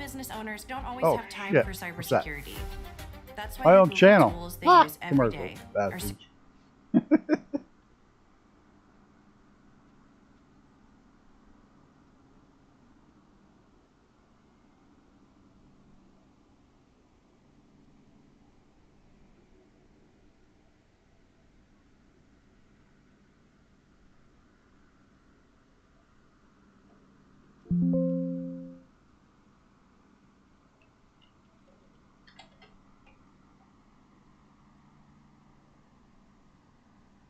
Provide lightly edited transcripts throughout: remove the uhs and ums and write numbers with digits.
business owners don't always Oh, have time shit. for What's that? cybersecurity. That's why My the own Google channel. tools they use every Commercial day are bastards.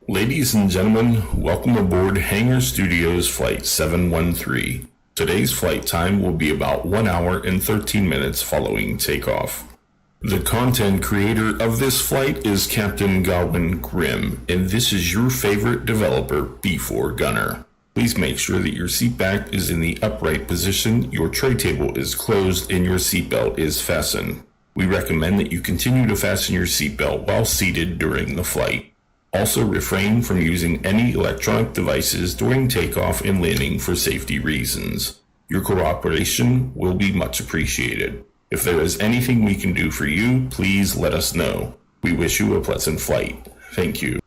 Ladies and gentlemen, welcome aboard Hangar Studios Flight 713. Today's flight time will be about 1 hour and 13 minutes following takeoff. The content creator of this flight is Captain Godwin Grimm, and this is your favorite developer, B4 Gunner. Please make sure that your seat back is in the upright position, your tray table is closed, and your seatbelt is fastened. We recommend that you continue to fasten your seatbelt while seated during the flight. Also refrain from using any electronic devices during takeoff and landing for safety reasons. Your cooperation will be much appreciated. If there is anything we can do for you, please let us know. We wish you a pleasant flight. Thank you.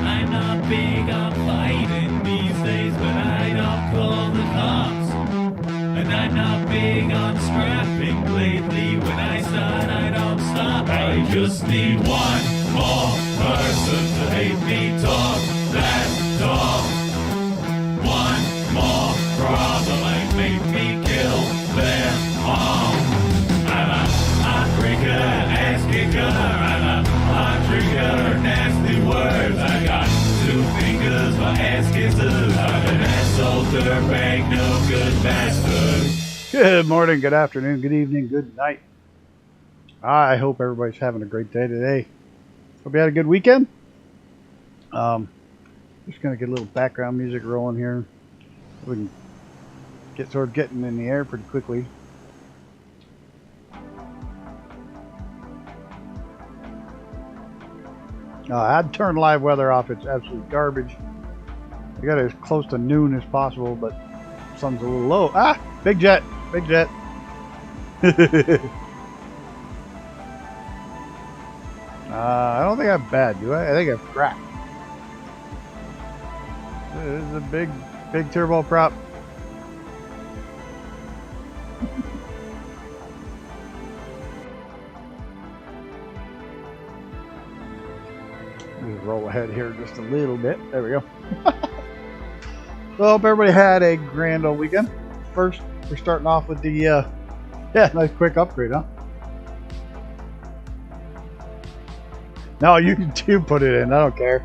I'm not big on fighting these days, but I don't call the cops. And I'm not big on scrapping lately. When I start, I don't stop. I just need one more person to hate me talk that talk. One more problem might make me kill them all. I'm a heartbreaker, ass kicker. I'm a heart trigger, nasty words. I got 2 fingers for ass kissers. I'm an asshole, dirtbag, no good bastard. Good morning, good afternoon, good evening, good night. I hope everybody's having a great day today. Hope you had a good weekend. Just gonna get a little background music rolling here. We can start getting in the air pretty quickly. I had to turn live weather off. It's absolute garbage. I got it as close to noon as possible, but sun's a little low. Ah, big jet, big jet. I don't think I'm bad, do I? I think I'm crap. This is a big turbo prop. Just roll ahead here just a little bit. There we go. Well, hope everybody had a grand old weekend. First, we're starting off with the yeah, nice quick upgrade, huh? No, you can too put it in. I don't care.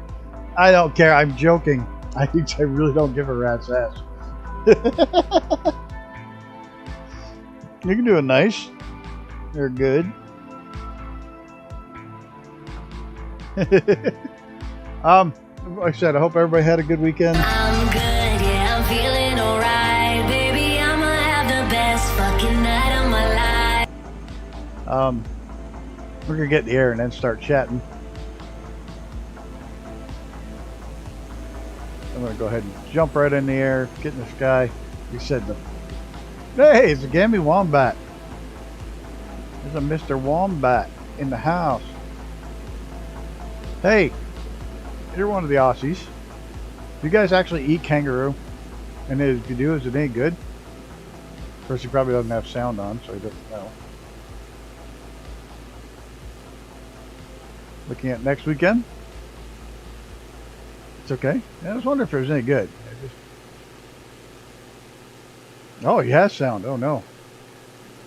I don't care. I'm joking. I really don't give a rat's ass. You can do it nice. You're good. Like I said, I hope everybody had a good weekend. I'm good, yeah, I'm feeling alright. Baby, I'ma have the best fucking night of my life. We're gonna get in the air and then start chatting. I'm gonna go ahead and jump right in the air, get in the sky. He said hey, it's a Gammy Wombat. There's a Mr. Wombat in the house. Hey, you're one of the Aussies. Do you guys actually eat kangaroo? And if you do, is it any good? Of course, he probably doesn't have sound on, so he doesn't know. Looking at next weekend? It's okay. Yeah, I was wondering if it was any good. Oh, he has sound. Oh, no.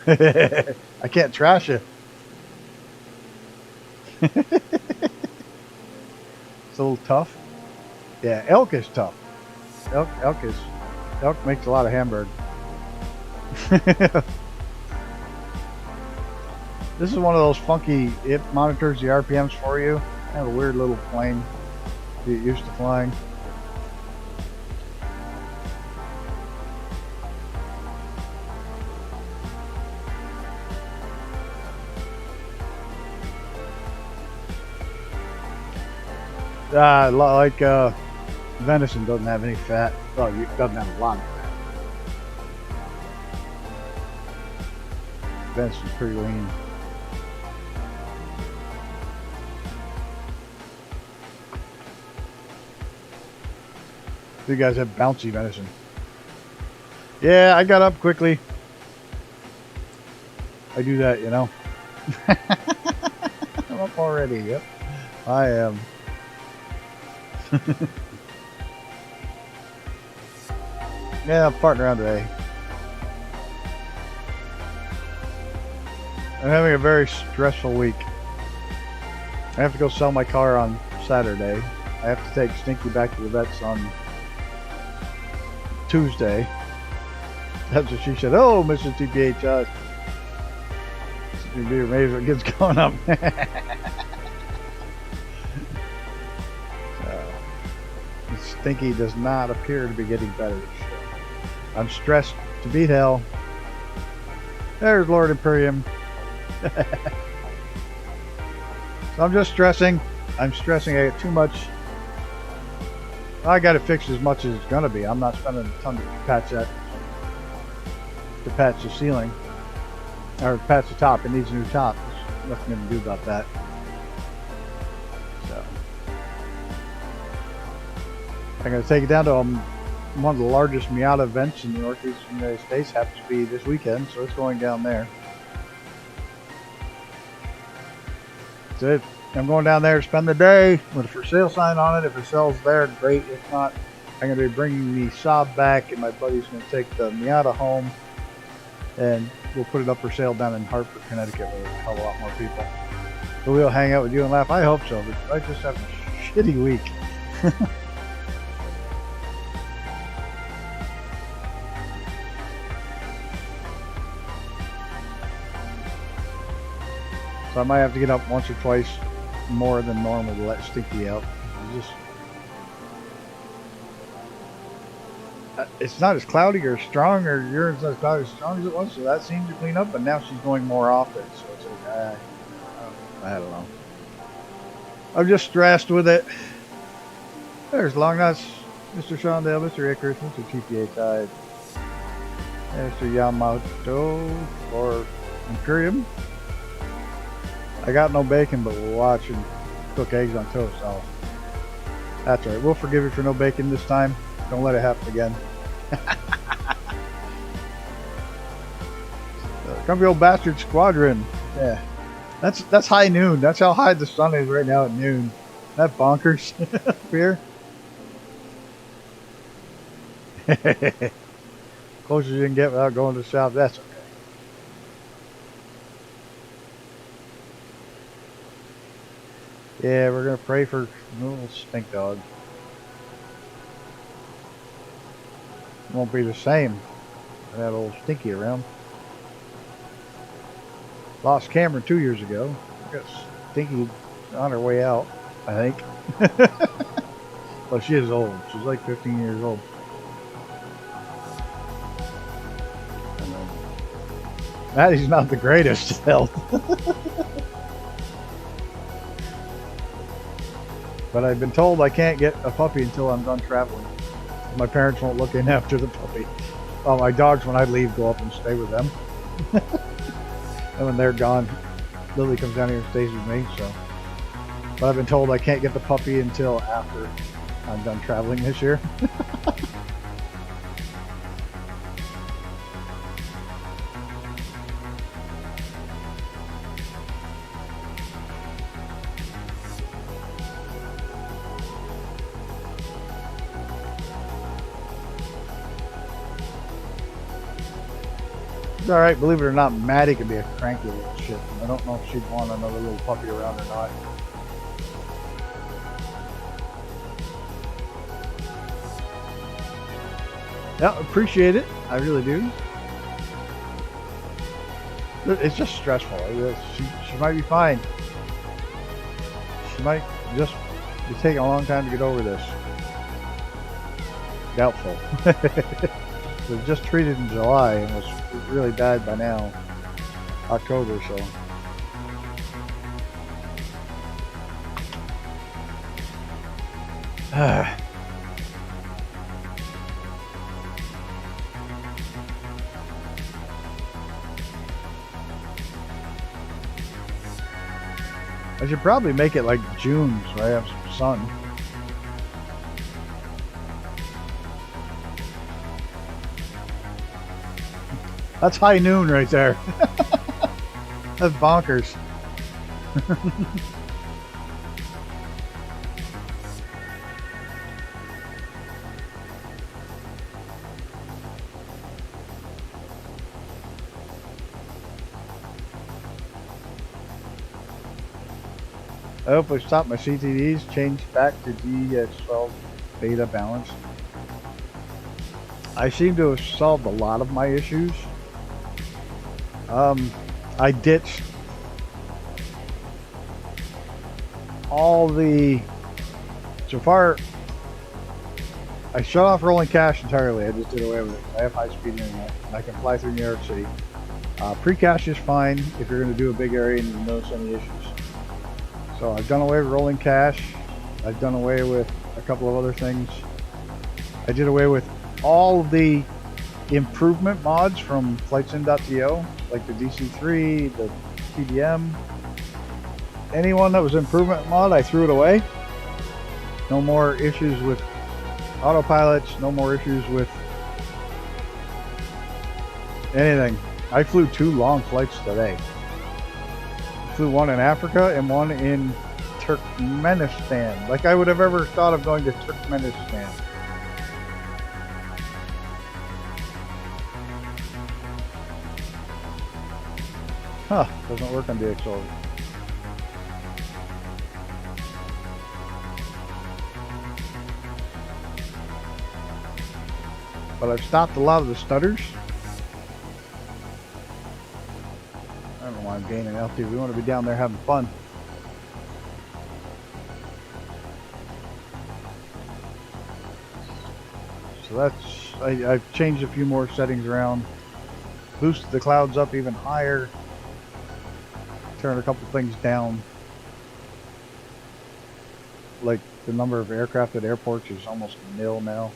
I can't trash you. It's a little tough. Yeah, elk is tough. Elk makes a lot of hamburger. This is one of those funky, it monitors the RPMs for you. Kind of a weird little plane to get used to flying. Like venison doesn't have any fat. Well, it doesn't have a lot of fat. Venison's pretty lean. You guys have bouncy venison. Yeah, I got up quickly. I do that, you know. I'm up already. Yep, I am. Yeah, I'm farting around today. I'm having a very stressful week. I have to go sell my car on Saturday. I have to take Stinky back to the vets on Tuesday. That's what she said. Oh, Mrs. TPH, you'd be amazed what gets going up. Stinky does not appear to be getting better. I'm stressed to beat hell. There's Lord Imperium. So I'm just stressing. I'm stressing. I get too much. I got it fixed as much as it's gonna be. I'm not spending a ton to patch that. To patch the ceiling or patch the top. It needs a new top. There's nothing to do about that. So I'm gonna take it down to one of the largest Miata events in the Northeastern United States. Happens to be this weekend, so it's going down there. That's it. I'm going down there to spend the day with a for sale sign on it. If it sells there, great. If not, I'm going to be bringing the Saab back, and my buddy's going to take the Miata home, and we'll put it up for sale down in Hartford, Connecticut, where there's a hell of a lot more people. But we'll hang out with you and laugh. I hope so, because I just have a shitty week. So I might have to get up once or twice more than normal to let Stinky out. It's not as cloudy or strong, or urine's not as cloudy or strong as it was, so that seems to clean up, but now she's going more often, so it's like, I don't know. I'm just stressed with it. There's Longnuts, Mr. Shondale, Mr. Icarus, Mr. TPHI, Mr. Yamato, or Imperium. I got no bacon, but we'll watch and cook eggs on toast, so that's all right. We'll forgive you for no bacon this time. Don't let it happen again. Grumpy old bastard squadron. Yeah, that's high noon. That's how high the sun is right now at noon. That bonkers up here. Closest you can get without going to the south. That's okay. Yeah, we're gonna pray for little stink dog. Won't be the same with that old Stinky around. Lost Cameron 2 years ago. Got Stinky on her way out, I think. Well, she is old. She's like 15 years old. Maddie's not the greatest health. But I've been told I can't get a puppy until I'm done traveling. My parents won't look in after the puppy. Well, my dogs, when I leave, go up and stay with them. And when they're gone, Lily comes down here and stays with me. So, but I've been told I can't get the puppy until after I'm done traveling this year. It's alright, believe it or not, Maddie could be a cranky little shit. I don't know if she'd want another little puppy around or not. Yeah, appreciate it. I really do. It's just stressful. She might be fine. She might just be taking a long time to get over this. Doubtful. It was just treated in July and was really bad by now. October, so. I should probably make it like June so I have some sun. That's high noon right there. That's bonkers. I hope I stopped my CTDs, changed back to DX12 beta balance. I seem to have solved a lot of my issues. I ditched all the, so far, I shut off rolling cache entirely. I just did away with it. I have high-speed internet. I can fly through New York City. Pre-cache is fine if you're going to do a big area and you notice any issues. So I've done away with rolling cache. I've done away with a couple of other things. I did away with all of the improvement mods from flightsim.to, like the DC3, the TDM. Anyone that was improvement mod, I threw it away. No more issues with autopilots, no more issues with anything. I flew 2 long flights today. Flew one in Africa and one in Turkmenistan. Like I would have ever thought of going to Turkmenistan. Huh, doesn't work on DXL. But I've stopped a lot of the stutters. I don't know why I'm gaining altitude. We want to be down there having fun. So that's, I've changed a few more settings around. Boosted the clouds up even higher. Turned a couple things down. Like the number of aircraft at airports is almost nil now.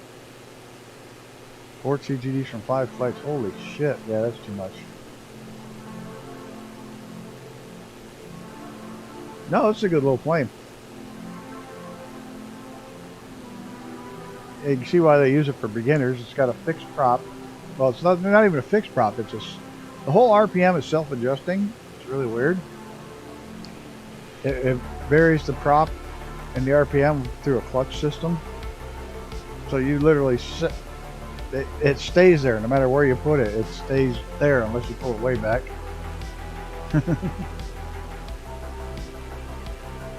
4 CGDs from 5 flights. Holy shit. Yeah, that's too much. No, it's a good little plane. You can see why they use it for beginners. It's got a fixed prop. Well, it's not even a fixed prop. It's just the whole RPM is self-adjusting. It's really weird. It varies the prop and the RPM through a clutch system. So you literally sit. It stays there no matter where you put it. It stays there unless you pull it way back. You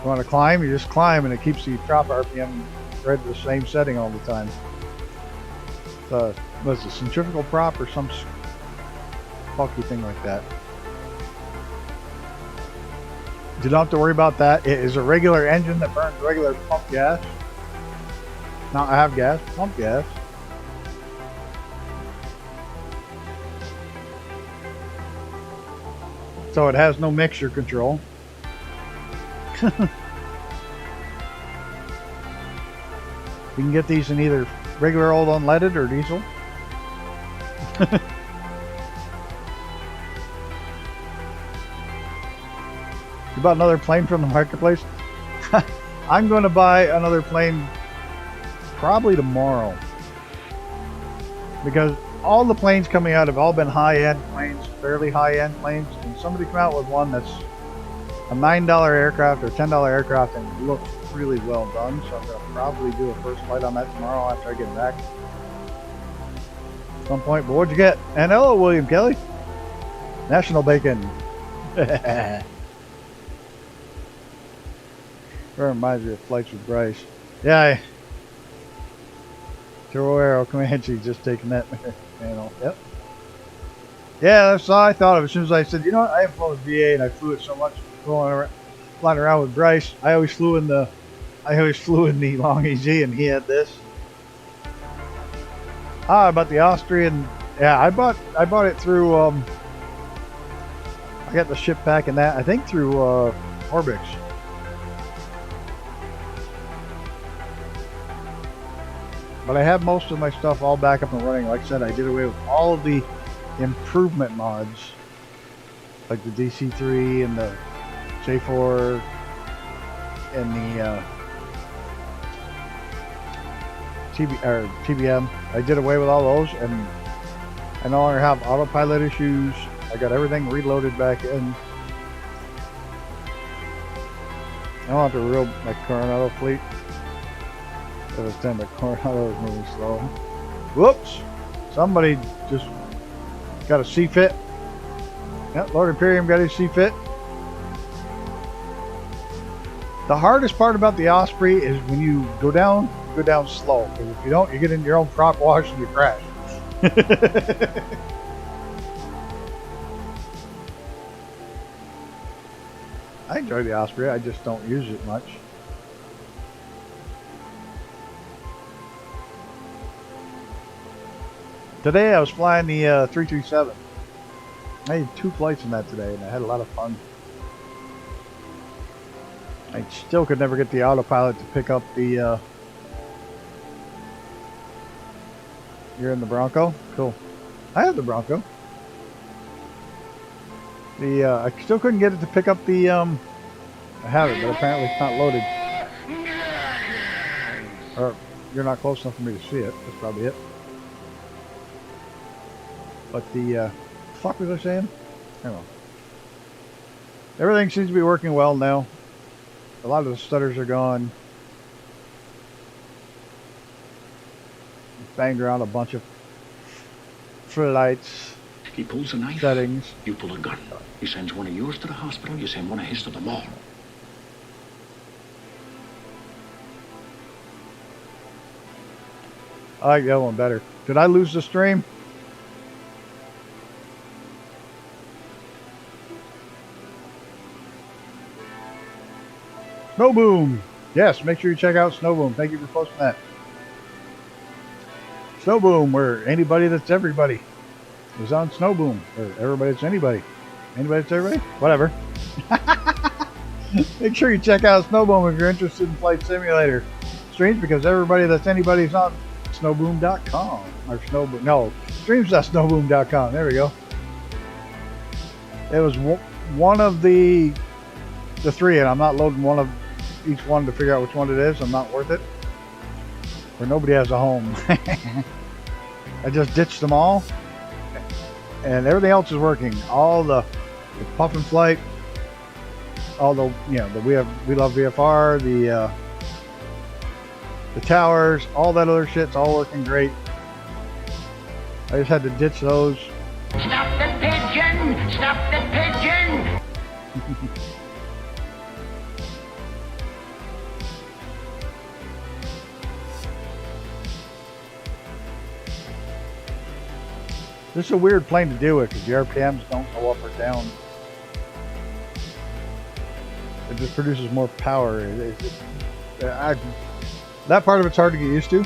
want to climb, you just climb, and it keeps the prop RPM right at the same setting all the time. Was it centrifugal prop or some funky thing like that? You don't have to worry about that. It is a regular engine that burns regular pump gas. Not I have gas, pump gas. So it has no mixture control. You can get these in either regular old unleaded or diesel. You bought another plane from the marketplace? I'm going to buy another plane probably tomorrow. Because all the planes coming out have all been high-end planes, fairly high-end planes. And somebody come out with one that's a $9 aircraft or $10 aircraft and it looks really well done. So I'm going to probably do a first flight on that tomorrow after I get back. At some point, but what'd you get? And hello, William Kelly. National Bacon. That reminds me of flights with Bryce. Yeah, Toro Comanche just taking that panel. Yep. Yeah, that's all I thought of as soon as I said, you know what, I have flown with VA and I flew it so much flying around with Bryce. I always flew in the Long EG and he had this. I bought the Austrian. Yeah, I bought it through I got the ship pack in that, I think through Orbix. But I have most of my stuff all back up and running. Like I said, I did away with all of the improvement mods, like the DC3 and the J4 and the TBM. I did away with all those, and I no longer have autopilot issues. I got everything reloaded back in. I don't have to reel my Coronado fleet. Because then the Coronado is moving slow. Whoops! Somebody just got a C-fit. Yep, Lord Imperium got his C-fit. The hardest part about the Osprey is when you go down slow. Because if you don't, you get in your own prop wash and you crash. I enjoy the Osprey, I just don't use it much. Today I was flying the 337. I had 2 flights in that today and I had a lot of fun. I still could never get the autopilot to pick up the... You're in the Bronco? Cool. I have the Bronco. I still couldn't get it to pick up the... I have it, but apparently it's not loaded. Or you're not close enough for me to see it. That's probably it. But the... fuck was I saying? I don't know. Everything seems to be working well now. A lot of the stutters are gone. Banged around a bunch of flights. He pulls a knife. Settings. You pull a gun. He sends one of yours to the hospital. You send one of his to the mall. I like that one better. Did I lose the stream? Snowboom! Yes, make sure you check out Snowboom. Thank you for posting that. Snowboom, where anybody that's everybody is on Snowboom. Or everybody that's anybody. Anybody that's everybody? Whatever. Make sure you check out Snowboom if you're interested in Flight Simulator. Streams, because everybody that's anybody's on snowboom.com. Or Snowboom. No, streams.snowboom.com. There we go. It was one of the 3, and I'm not loading one of each one to figure out which one it is. I'm not worth it. Where nobody has a home. I just ditched them all, and everything else is working. All the puff and flight, all the we love VFR, the towers, all that other shit's all working great. I just had to ditch those. Stop the pigeon! Stop the pigeon! This is a weird plane to deal with because the RPMs don't go up or down. It just produces more power. That part of it's hard to get used to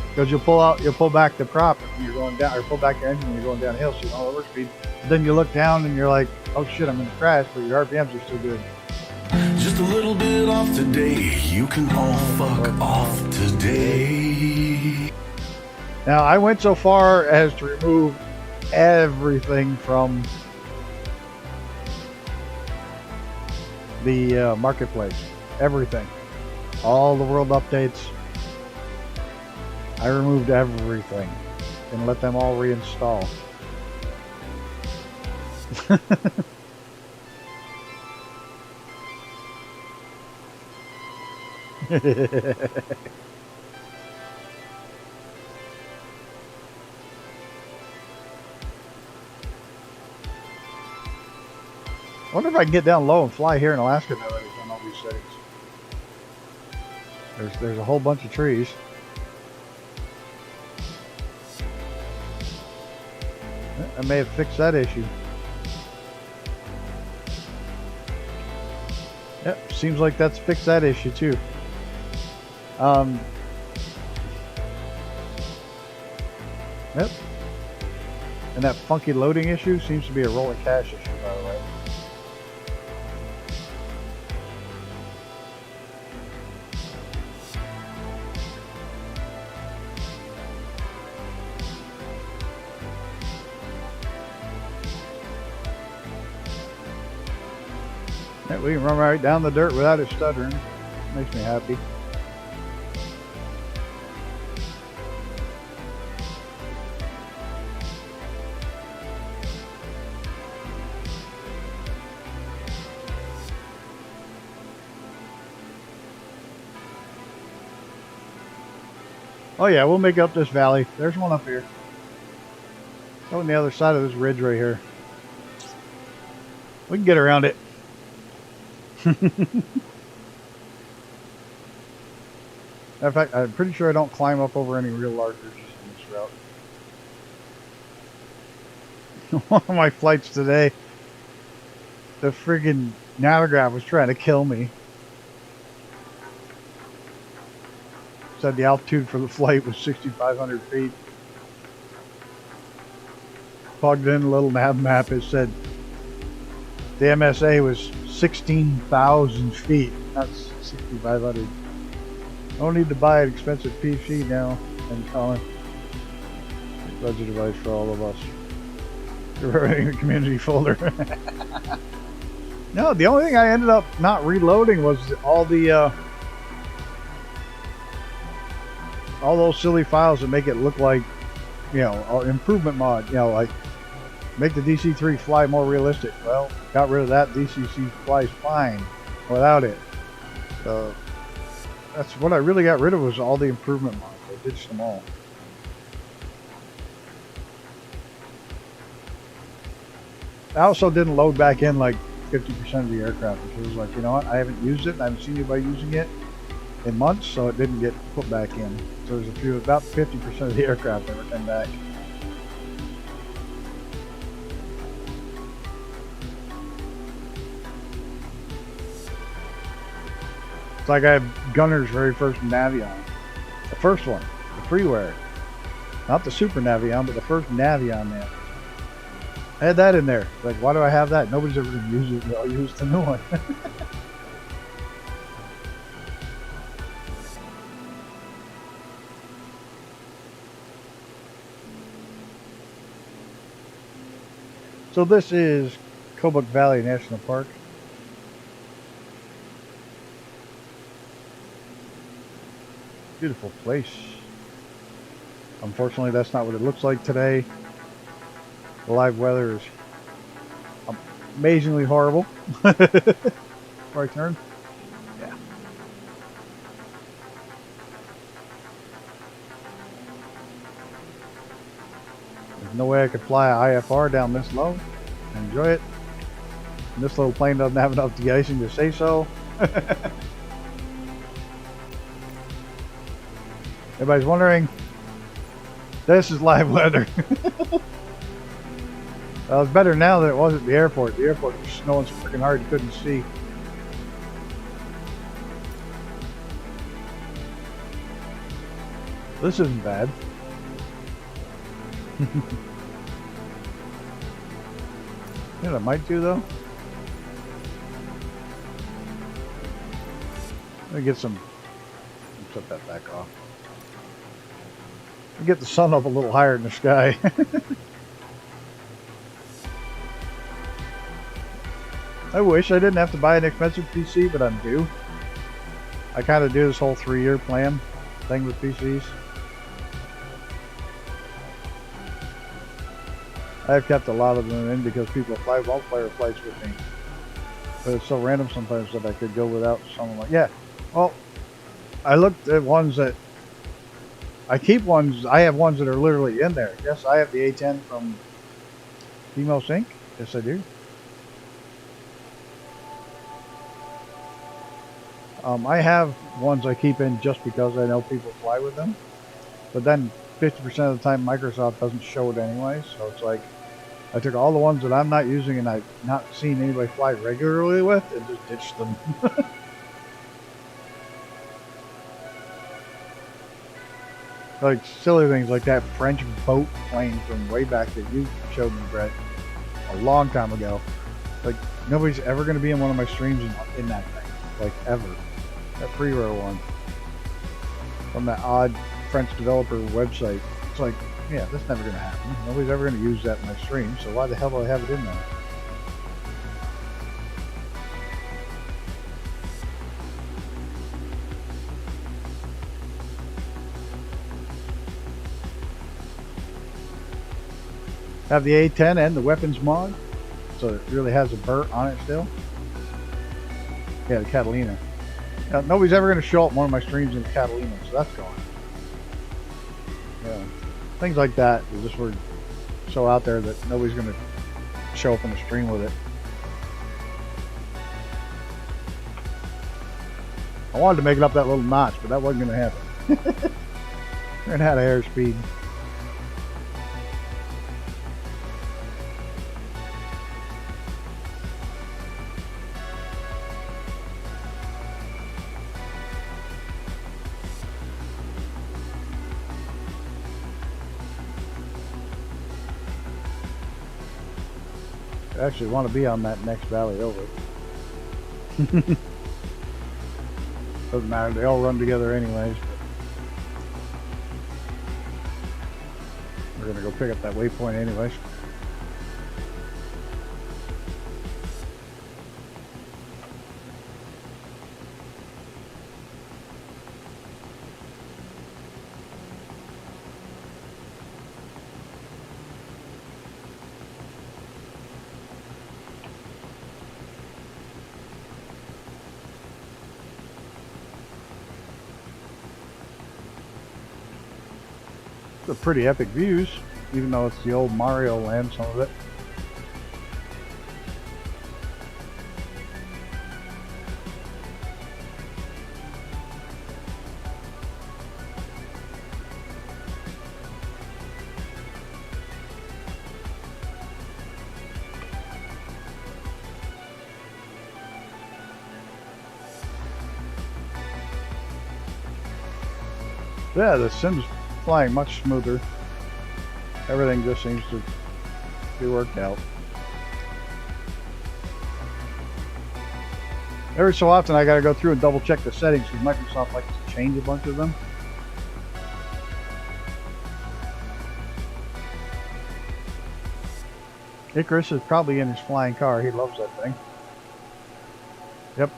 because you'll pull back the prop when you're going down, or pull back your engine when you're going downhill, so you don't have overspeed. But then you look down and you're like, oh shit, I'm gonna crash, but your RPMs are still good. Just a little bit off today. You can all fuck off today. Now, I went so far as to remove everything from the marketplace. Everything. All the world updates. I removed everything and let them all reinstall. I wonder if I can get down low and fly here in Alaska now that it's on all these settings. There's a whole bunch of trees. I may have fixed that issue. Yep, seems like that's fixed that issue too. Yep. And that funky loading issue seems to be a rolling cache issue, by the way. Hey, we can run right down the dirt without it stuttering. Makes me happy. Oh yeah, we'll make up this valley. There's one up here. On the other side of this ridge right here. We can get around it. In fact, I'm pretty sure I don't climb up over any real large ridges in this route. One of my flights today, the friggin' navigap was trying to kill me. Said the altitude for the flight was 6,500 feet. Plugged in a little nav map, it said the MSA was 16,000 feet, not 6,500. Don't need to buy an expensive PC now. And Colin, budget advice for all of us. You're in the community folder. No, the only thing I ended up not reloading was all those silly files that make it look like, you know, improvement mod, you know, like make the DC-3 fly more realistic. Well, got rid of that. DC-3 flies fine without it. So that's what I really got rid of, was all the improvement mods. I ditched them all. I also didn't load back in like 50% of the aircraft, which was like, you know what, I haven't used it, and I haven't seen anybody using it in months, so it didn't get put back in. So there's a few, about 50% of the aircraft never came back. It's like I have Gunner's very first Navion. The first one, the freeware. Not the Super Navion, but the first Navion man. I had that in there. Like, why do I have that? Nobody's ever going to use it. I'll use the new one. So this is Kobuk Valley National Park. Beautiful place. Unfortunately, that's not what it looks like today. The live weather is amazingly horrible. Right turn? Yeah. There's no way I could fly a IFR down this low and enjoy it. And this little plane doesn't have enough de-icing to say so. Everybody's wondering, this is live weather. Well, it's better now than it was at the airport. The airport was snowing so freaking hard you couldn't see. This isn't bad. You know what I might do though? Let me get some. Set that back off. Get the sun up a little higher in the sky. I wish I didn't have to buy an expensive PC, but I'm due. I kind of do this whole 3-year plan thing with PCs. I've kept a lot of them in because people fly multiplayer flights with me. But it's so random sometimes that I could go without someone like, yeah. Well, I looked at ones that I keep ones. I have ones that are literally in there. Yes, I have the A10 from Female Sync. Yes, I do. I have ones I keep in just because I know people fly with them. But then 50% of the time Microsoft doesn't show it anyway. So it's like I took all the ones that I'm not using and I've not seen anybody fly regularly with and just ditched them. Like silly things like that French boat plane from way back that you showed me, Brett, a long time ago. Like nobody's ever going to be in one of my streams in that thing, like ever. That pre-row one from that odd French developer website. It's like, yeah, that's never going to happen. Nobody's ever going to use that in my stream, so why the hell do I have it in there? Have the A10 and the weapons mod, so it really has a Burt on it still. Yeah, the Catalina. Now, nobody's ever going to show up one of my streams in the Catalina, so that's gone. Yeah, things like that is just were so out there that nobody's going to show up in the stream with it. I wanted to make it up that little notch, but that wasn't going to happen. Ran out of airspeed. I actually want to be on that next valley over. Doesn't matter, they all run together anyways. We're gonna go pick up that waypoint anyways. It's pretty epic views, even though it's the old Mario land, some of it. Yeah, the Sims flying much smoother. Everything just seems to be worked out. Every so often I gotta go through and double check the settings because Microsoft likes to change a bunch of them. Icarus is probably in his flying car. He loves that thing. Yep.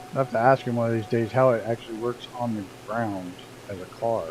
I have to ask him one of these days how it actually works on the ground as a car.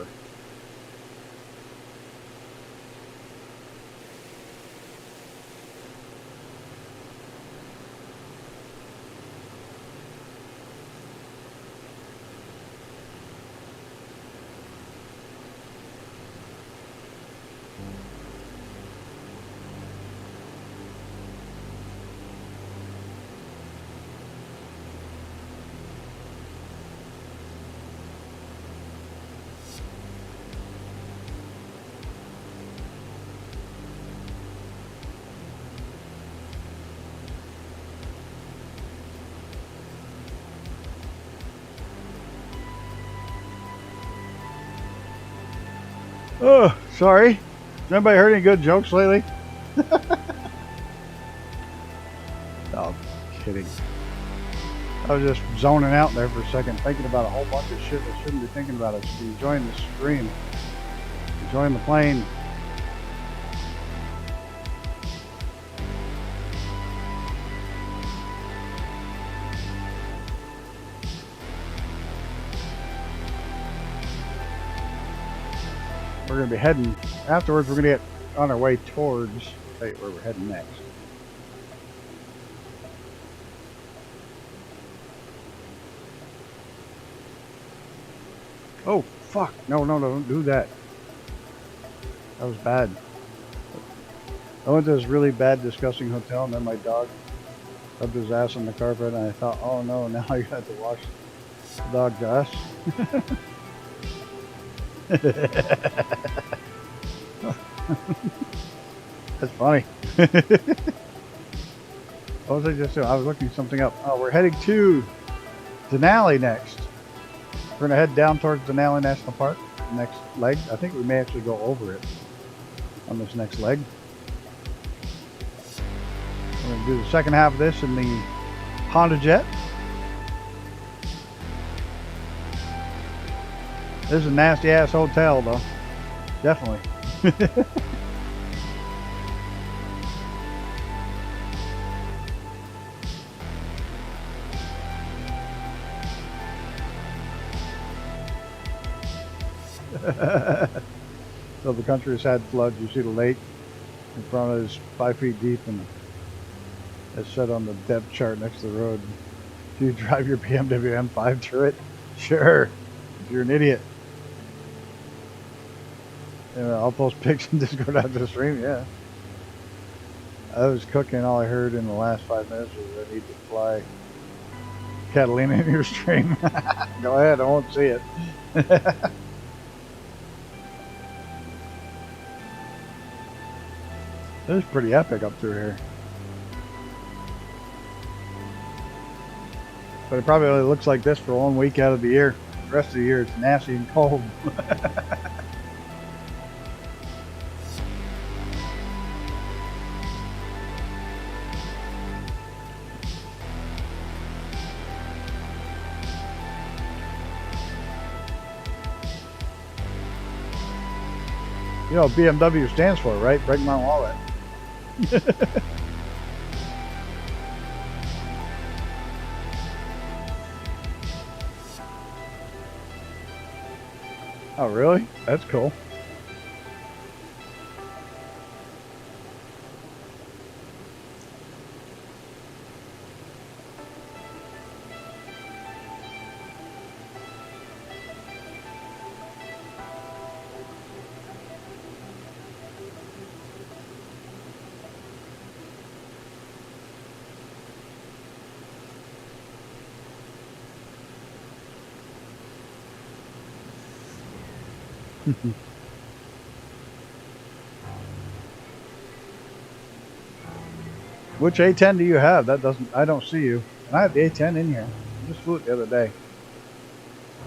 Oh, sorry. Has anybody heard any good jokes lately? Oh, kidding. I was just zoning out there for a second, thinking about a whole bunch of shit I shouldn't be thinking about. I should be enjoying the stream, enjoying the plane. We're going to be heading, afterwards we're going to get on our way towards, I'll tell you where we're heading next. Oh, fuck. No, don't do that. That was bad. I went to this really bad, disgusting hotel, and then my dog rubbed his ass on the carpet, and I thought, oh no, now I got to wash the dog's ass. That's funny. What was I just doing? I was looking something up. Oh, we're heading to Denali next. We're gonna head down towards Denali National Park, next leg. I think we may actually go over it on this next leg. We're gonna do the second half of this in the Honda Jet. This is a nasty ass hotel though. Definitely. So the country has had floods. You see the lake in front of it is 5 feet deep, and it's set on the depth chart next to the road. Do you drive your BMW M5 through it? Sure. If you're an idiot. I'll post pics and just go down to the stream, yeah. I was cooking, all I heard in the last 5 minutes was I need to fly Catalina in your stream. Go ahead, I won't see it. This is pretty epic up through here. But it probably only looks like this for 1 week out of the year. The rest of the year it's nasty and cold. You know what BMW stands for, right? Break my wallet. Oh, really? That's cool. Which A10 do you have? That doesn't, I don't see you. I have the A10 in here. I just flew it the other day.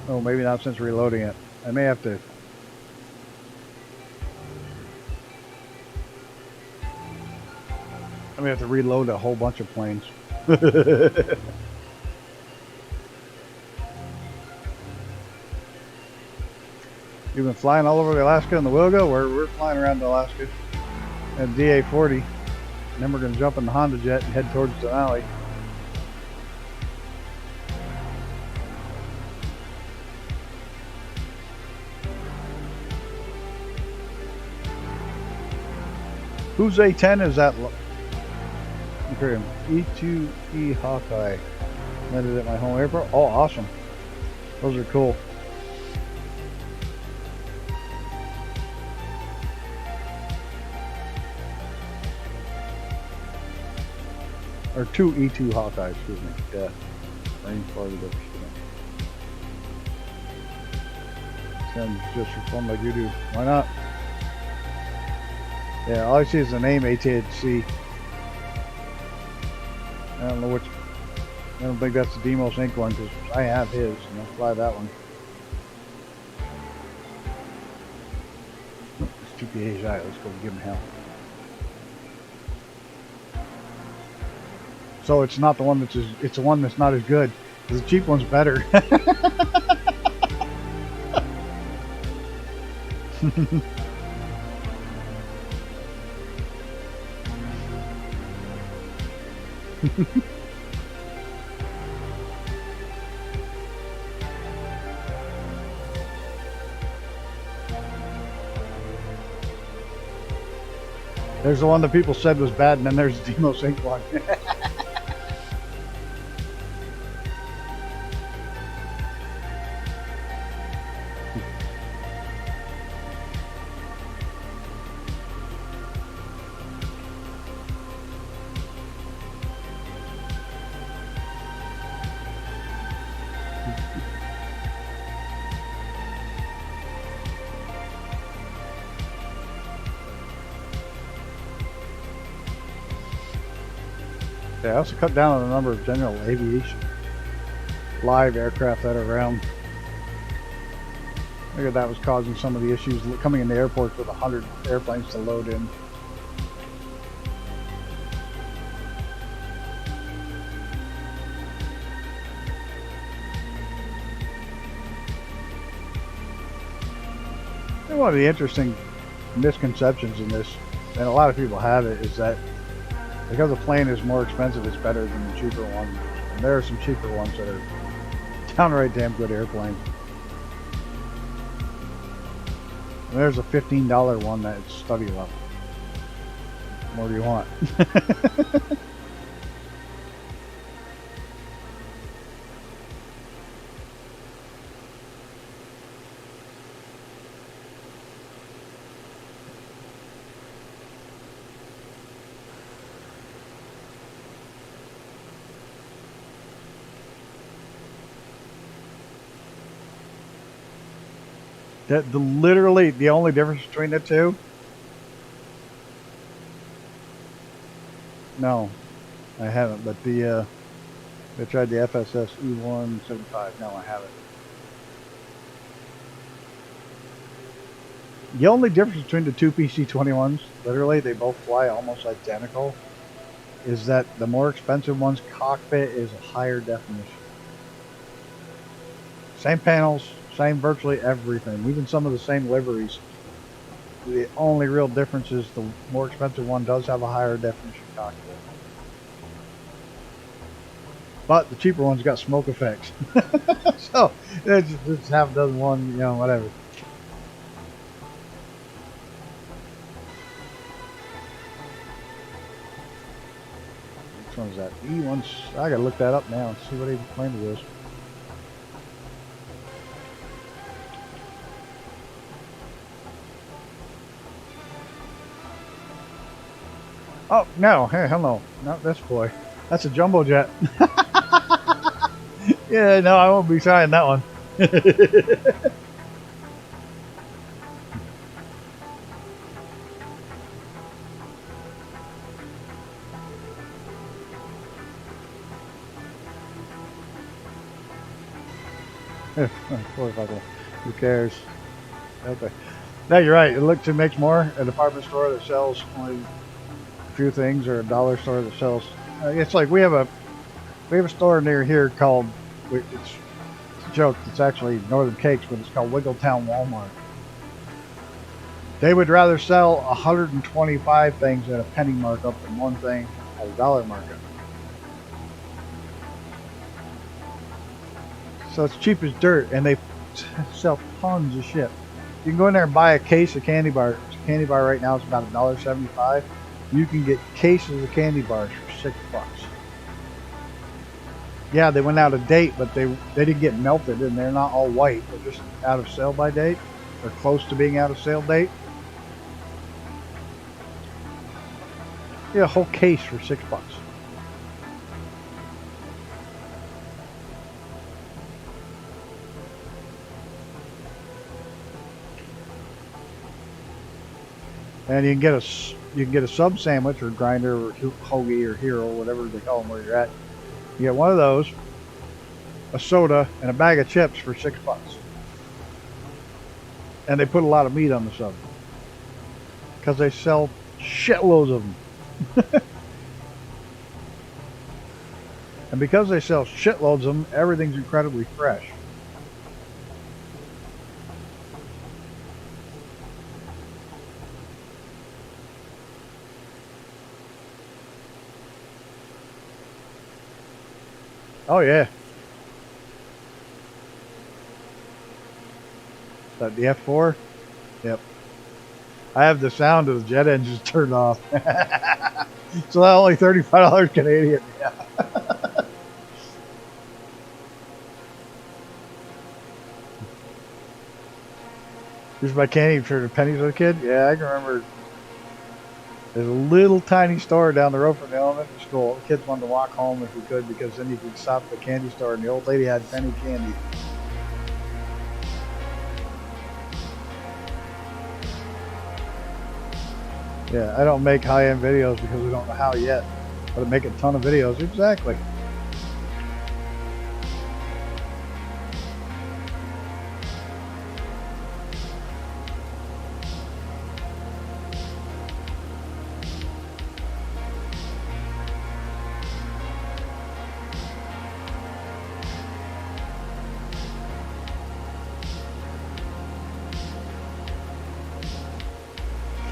Oh, maybe not since reloading it. I may have to. I may have to reload a whole bunch of planes. You've been flying all over Alaska and the Wilga? We're flying around Alaska at DA-40. And then we're going to jump in the Honda jet and head towards Denali. Whose A10 is that? Okay, E2E Hawkeye. Landed at my home airport. Oh, awesome. Those are cool. Or two E2 Hawkeyes, excuse me. Yeah. Range farther up. Sounds just for fun like you do. Why not? Yeah, all I see is the name ATHC. I don't know which. I don't think that's the Demos Inc. one because I have his and I'll fly that one. Oh, it's 2PHI. Let's go give him hell. So it's not the one that's it's the one that's not as good. The cheap one's better. There's the one that people said was bad, and then there's the Demos Inc. one. I also cut down on the number of general aviation live aircraft that are around. I figured that was causing some of the issues coming in the airports with 100 airplanes to load in. And one of the interesting misconceptions in this, and a lot of people have it, is that because the plane is more expensive, it's better than the cheaper ones. And there are some cheaper ones that are downright damn good airplanes. And there's a $15 one that's study level. What more do you want? Literally the only difference between the two? No, I haven't. But I tried the FSS E175. No, I haven't. The only difference between the two PC-21s, literally, they both fly almost identical, is that the more expensive one's cockpit is a higher definition. Same panels, same virtually everything, even some of the same liveries. The only real difference is the more expensive one does have a higher definition cockpit. But the cheaper one's got smoke effects. So, it's just half a dozen one, you know, whatever. Which one is that? E1, I gotta look that up now and see what even plane it is. Oh, no. Hey, hello. Not this boy. That's a jumbo jet. Yeah, no, I won't be signing that one. Who cares? Okay. No, you're right. It makes more. A department store that sells only few things, or a dollar store that sells. It's like we have a store near here called, it's a joke, it's actually Northern Cakes, but it's called Wiggletown Walmart. They would rather sell 125 things at a penny markup than one thing at a dollar markup. So it's cheap as dirt, and they sell tons of shit. You can go in there and buy a case of candy bars. A candy bar right now is about $1.75. You can get cases of candy bars for $6. Yeah, they went out of date, but they didn't get melted, and they're not all white. They're just out of sale by date, or close to being out of sale date. Yeah, a whole case for $6. And you can get a sub sandwich or grinder or hoagie or hero, whatever they call them where you're at. You get one of those, a soda, and a bag of chips for $6. And they put a lot of meat on the sub because they sell shitloads of them. And because they sell shitloads of them, everything's incredibly fresh. Oh yeah. That the F4? Yep. I have the sound of the jet engines turned off. So that only $35 Canadian. Yeah. Here's my candy for the pennies as a kid. Yeah, I can remember. There's a little tiny store down the road from the elementary school. The kids wanted to walk home if we could, because then you could stop at the candy store and the old lady had penny candy. Yeah, I don't make high-end videos because we don't know how yet, but I make a ton of videos. Exactly.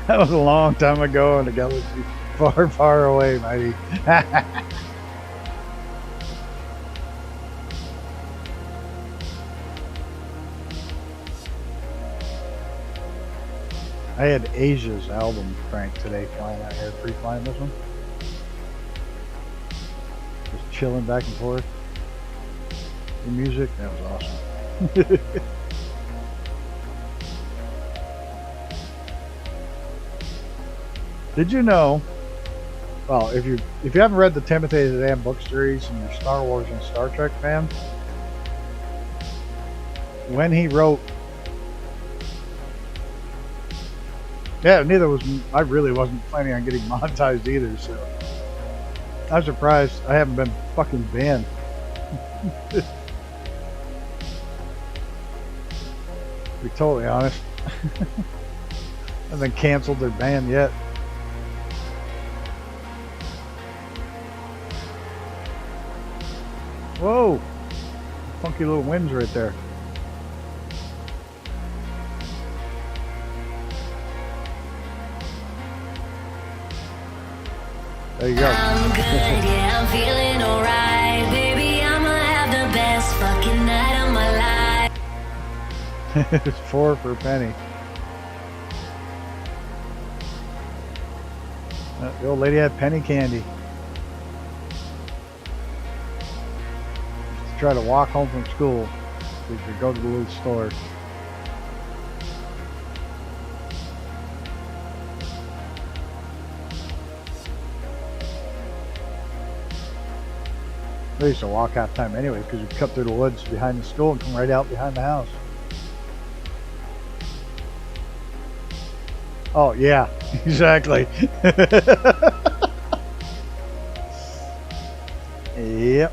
That was a long time ago in a galaxy far, far away, mighty. I had Asia's album cranked today flying out here, free flying this one. Just chilling back and forth. The music, that was awesome. Did you know, well, if you haven't read the Timothy Zahn book series and you're Star Wars and Star Trek fan, when he wrote, yeah, neither was, I really wasn't planning on getting monetized either, so I'm surprised I haven't been fucking banned. To be totally honest. I haven't canceled their ban yet. Whoa! Funky little winds right there. There you go. I'm good, yeah, I'm feeling alright. Baby, I'ma have the best fucking night of my life. It's 4 for a penny. The old lady had penny candy. Used to try to walk home from school so you could go to the little store. I used to walk half time anyway because we'd cut through the woods behind the school and come right out behind the house. Oh, yeah, exactly. Yep.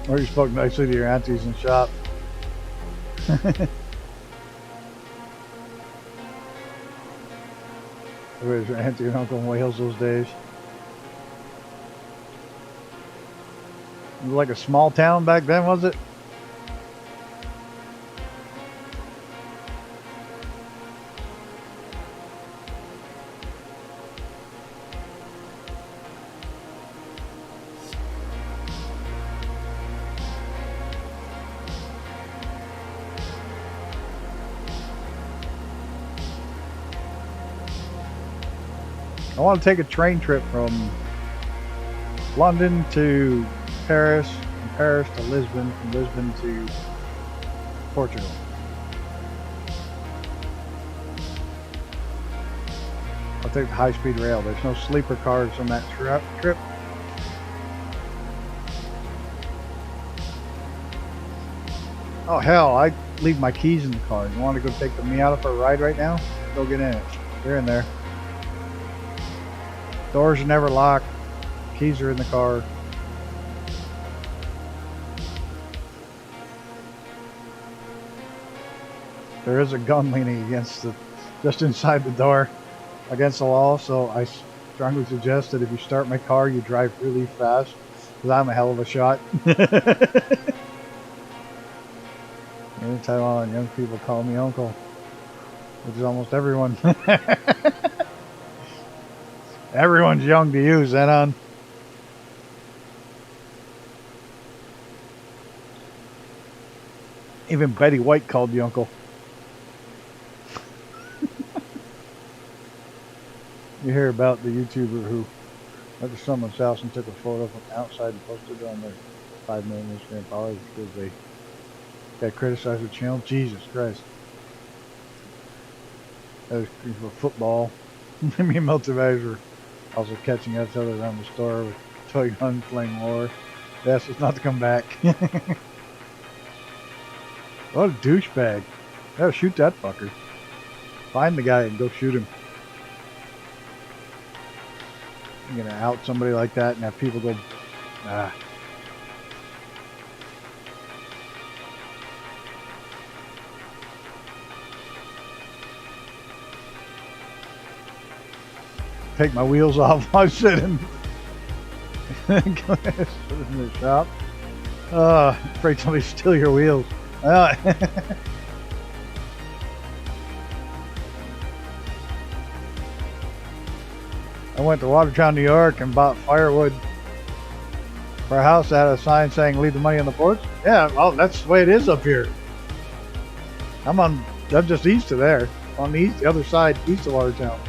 Or you spoke nicely to your aunties in the shop. Everybody's your auntie and uncle in Wales those days. It was like a small town back then, was it? I want to take a train trip from London to Paris, from Paris to Lisbon, from Lisbon to Portugal. I'll take the high-speed rail. There's no sleeper cars on that trip. Oh hell, I leave my keys in the car. You want to go take the Miata for a ride right now? Go get in it. They're in there. Doors are never locked. Keys are in the car. There is a gun leaning against just inside the door, against the wall. So I strongly suggest that if you start my car, you drive really fast, because I'm a hell of a shot. Anytime young people call me uncle, which is almost everyone. Everyone's young to you, Zenon. Even Betty White called you uncle. You hear about the YouTuber who went to someone's house and took a photo from outside and posted it on their 5 million Instagram followers because they got criticized their channel? Jesus Christ. That was for football. Me and Multivax were also catching each other around the store with toy guns playing war. That's just not to come back. What a douchebag. Gotta shoot that fucker. Find the guy and go shoot him. You're gonna out somebody like that and have people go Ah. Take my wheels off while I'm sitting in the shop. Afraid somebody steal your wheels. I went to Watertown, New York and bought firewood for a house that had a sign saying leave the money on the porch. Yeah, well, that's the way it is up here. I'm just east of there. On the other side, east of Watertown.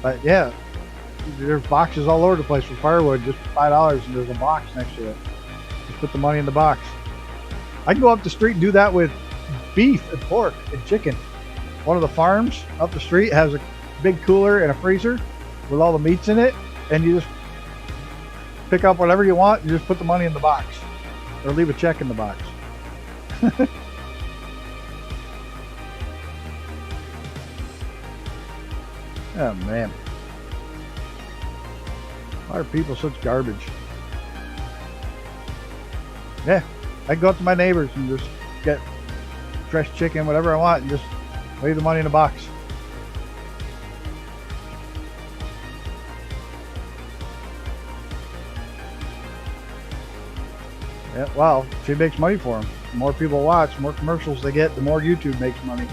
But yeah, there's boxes all over the place for firewood, just $5, and there's a box next to it. Just put the money in the box. I can go up the street and do that with beef and pork and chicken. One of the farms up the street has a big cooler and a freezer with all the meats in it, and you just pick up whatever you want and just put the money in the box, or leave a check in the box. Oh man, why are people such garbage? Yeah, I go up to my neighbors and just get fresh chicken, whatever I want, and just leave the money in a box. Yeah, well, she makes money for them. The more people watch, the more commercials they get, the more YouTube makes money.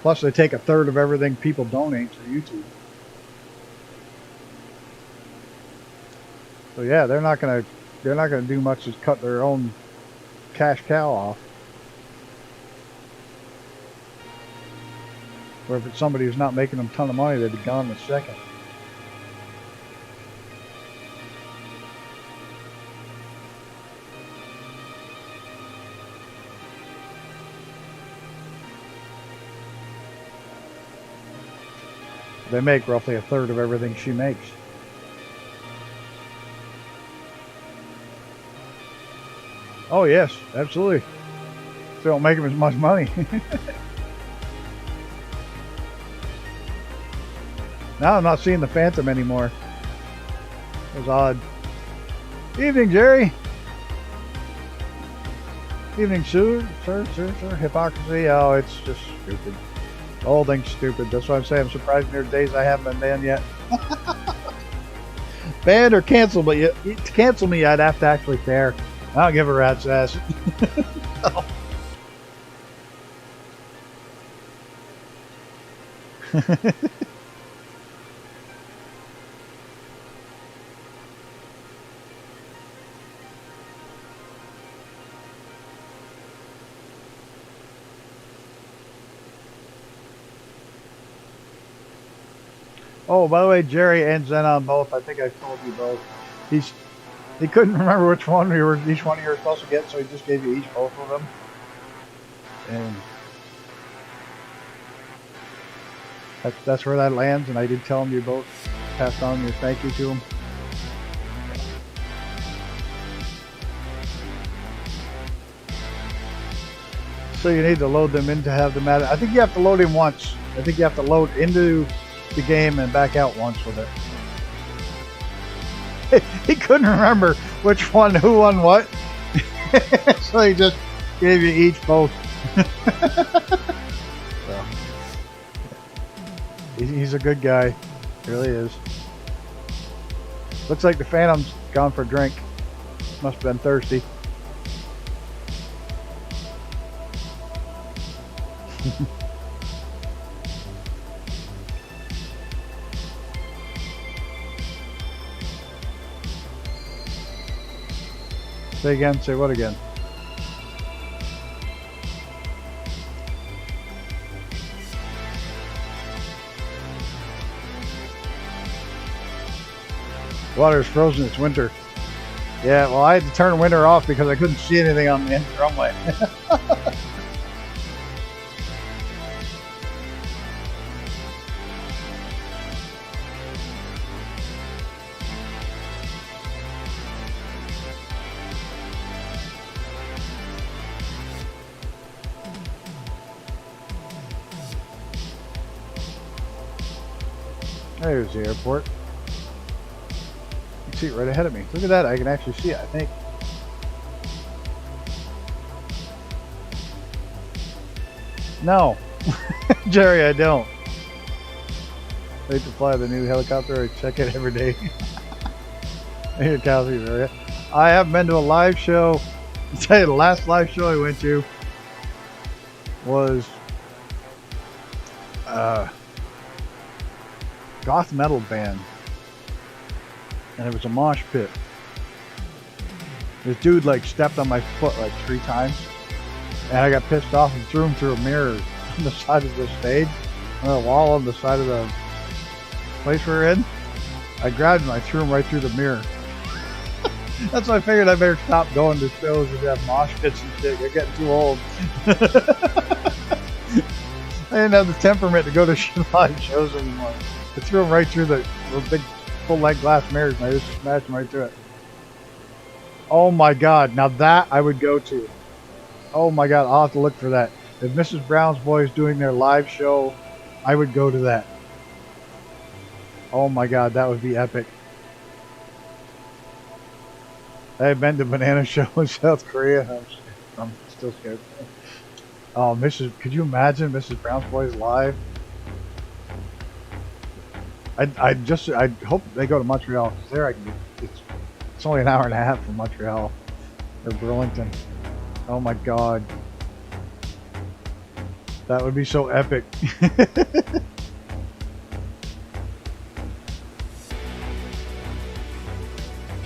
Plus, they take a third of everything people donate to YouTube. So yeah, they're not gonna do much to cut their own cash cow off. Or if it's somebody who's not making them a ton of money, they'd be gone in a second. They make roughly a third of everything she makes. Oh yes, absolutely. They don't make them as much money. Now I'm not seeing the Phantom anymore. It was odd. Evening, Jerry. Evening, Sue. Sir. Hypocrisy. Oh, it's just stupid. The whole thing's stupid. That's why I'm saying I'm surprised there are days I haven't been banned yet. Banned or canceled, but to cancel me, I'd have to actually care. I don't give a rat's ass. Oh, by the way, Jerry and Zen on both. I think I told you both. He couldn't remember which one each one you were supposed to get, so he just gave you each both of them. And that's where that lands. And I did tell him you both passed on your thank you to him. So you need to load them in to have them added. I think you have to load him once. I think you have to load into the game and back out once with it. He couldn't remember which one, who won what. So he just gave you each both. So, he's a good guy. He really is. Looks like the Phantom's gone for a drink. Must have been thirsty. Say again, say what again? Water is frozen, it's winter. Yeah, well I had to turn winter off because I couldn't see anything on the end of the runway. There's the airport. see it right ahead of me. Look at that. I can actually see it, I think. No. Jerry, I don't. I hate to fly the new helicopter. I check it every day. Here, Kelsey, area. I haven't been to a live show. I'll tell you, the last live show I went to was goth metal band, and it was a mosh pit. This dude like stepped on my foot like 3 times, and I got pissed off and threw him through a mirror on the side of the stage, on the wall on the side of the place we're in. I grabbed him, I threw him right through the mirror. That's why I figured I better stop going to shows and have mosh pits and shit. They're getting too old. I didn't have the temperament to go to live shows anymore. I threw him right through the big full-length glass mirrors, and I just smashed him right through it. Oh my God! Now that I would go to. Oh my God! I'll have to look for that. If Mrs. Brown's Boys doing their live show, I would go to that. Oh my God, that would be epic. I've been to Banana Show in South Korea. I'm still scared. Oh, could you imagine Mrs. Brown's Boys live? I hope they go to Montreal, because there I can get, it's only an hour and a half from Montreal or Burlington. Oh my God. That would be so epic.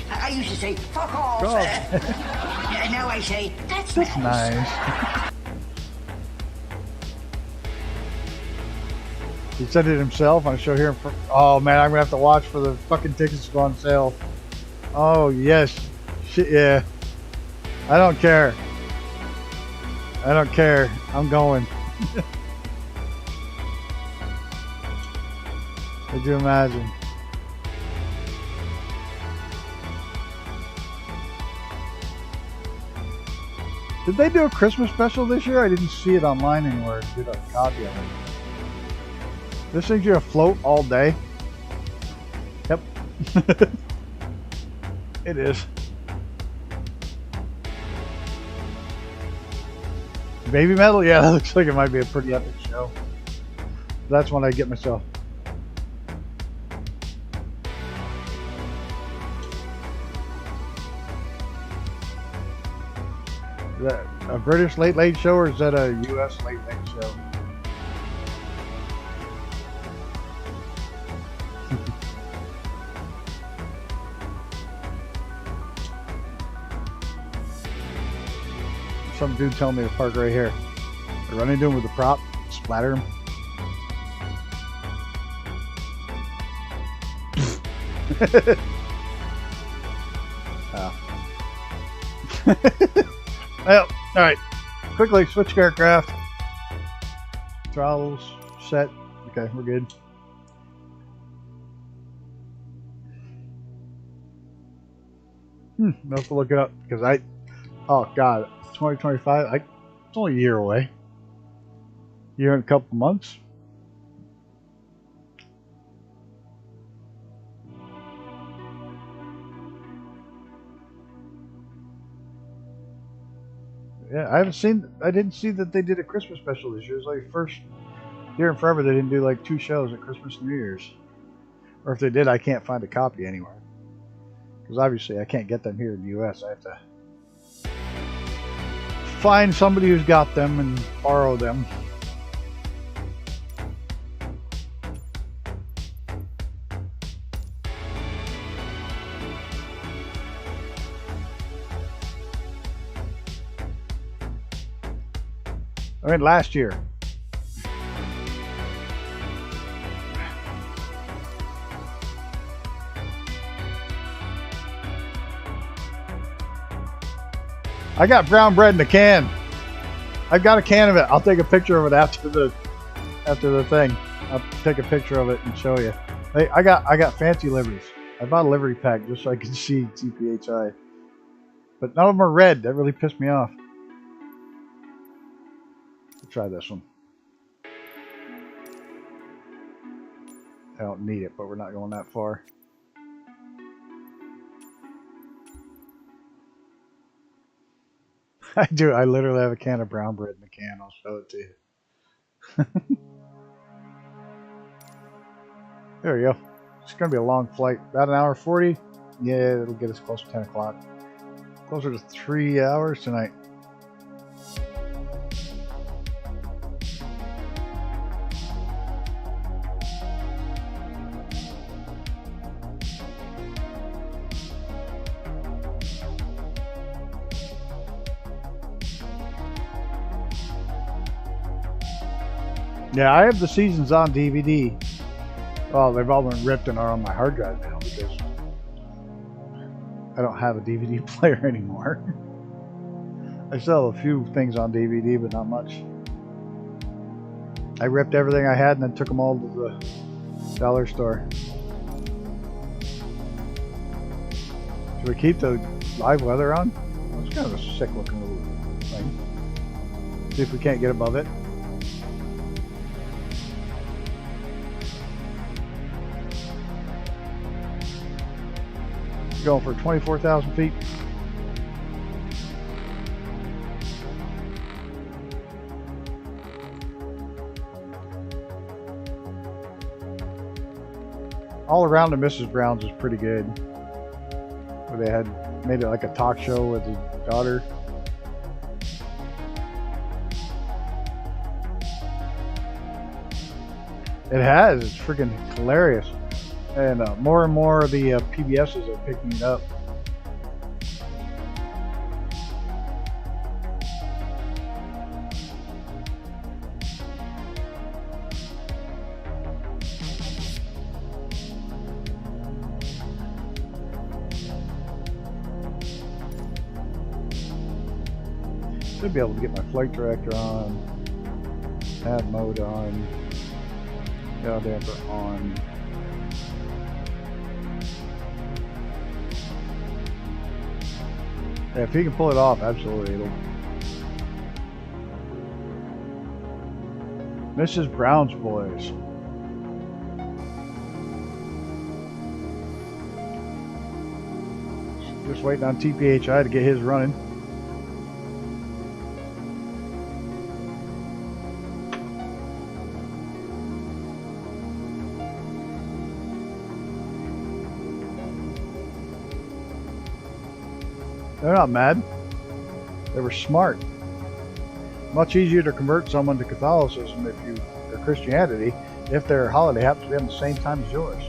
I used to say, fuck off. Now I say, that's nice. He said it himself on a show here. Oh man, I'm gonna have to watch for the fucking tickets to go on sale. Oh yes, shit yeah. I don't care. I don't care. I'm going. Could you imagine? Did they do a Christmas special this year? I didn't see it online anywhere. Did a copy of it. This thing's gonna float all day. Yep. It is. Baby metal? Yeah, that looks like it might be a pretty epic show. That's when I get myself. Is that a British late show, or is that a US late show? Some dude telling me to park right here. I run into him with a prop, splatter him. Well, alright. Quickly, switch aircraft. Throttles set. Okay, we're good. I'll have to look it up because oh God, 2025. It's only a year away. Year and a couple months. Yeah, I didn't see that they did a Christmas special this year. It's like first year in forever they didn't do like 2 shows at Christmas and New Year's. Or if they did, I can't find a copy anywhere. Because obviously I can't get them here in the US. I have to find somebody who's got them and borrow them. I mean, last year. I got brown bread in a can. I've got a can of it. I'll take a picture of it after the thing. I'll take a picture of it and show you. Hey, I got fancy liveries. I bought a livery pack just so I could see TPHI. But none of them are red. That really pissed me off. Try this one. I don't need it, but we're not going that far. I do. I literally have a can of brown bread in the can. I'll show it to you. There we go. It's going to be a long flight. About an hour 40. Yeah, it'll get us close to 10 o'clock. Closer to 3 hours tonight. Yeah, I have the seasons on DVD. Well, they've all been ripped and are on my hard drive now because I don't have a DVD player anymore. I still have a few things on DVD, but not much. I ripped everything I had and then took them all to the dollar store. Should we keep the live weather on? It's kind of a sick looking little thing. See if we can't get above it. Going for 24,000 feet. All Around the Mrs. Brown's is pretty good. Where they had made it like a talk show with his daughter. It has. It's freaking hilarious. And more and more of the PBSs are picking it up. Should be able to get my flight director on, add mode on, yaw damper on. Yeah, if he can pull it off, absolutely it'll. Mrs. Brown's Boys. Just waiting on TPHI to get his running. They're not mad. They were smart. Much easier to convert someone to Catholicism or Christianity if their holiday happens to be on the same time as yours.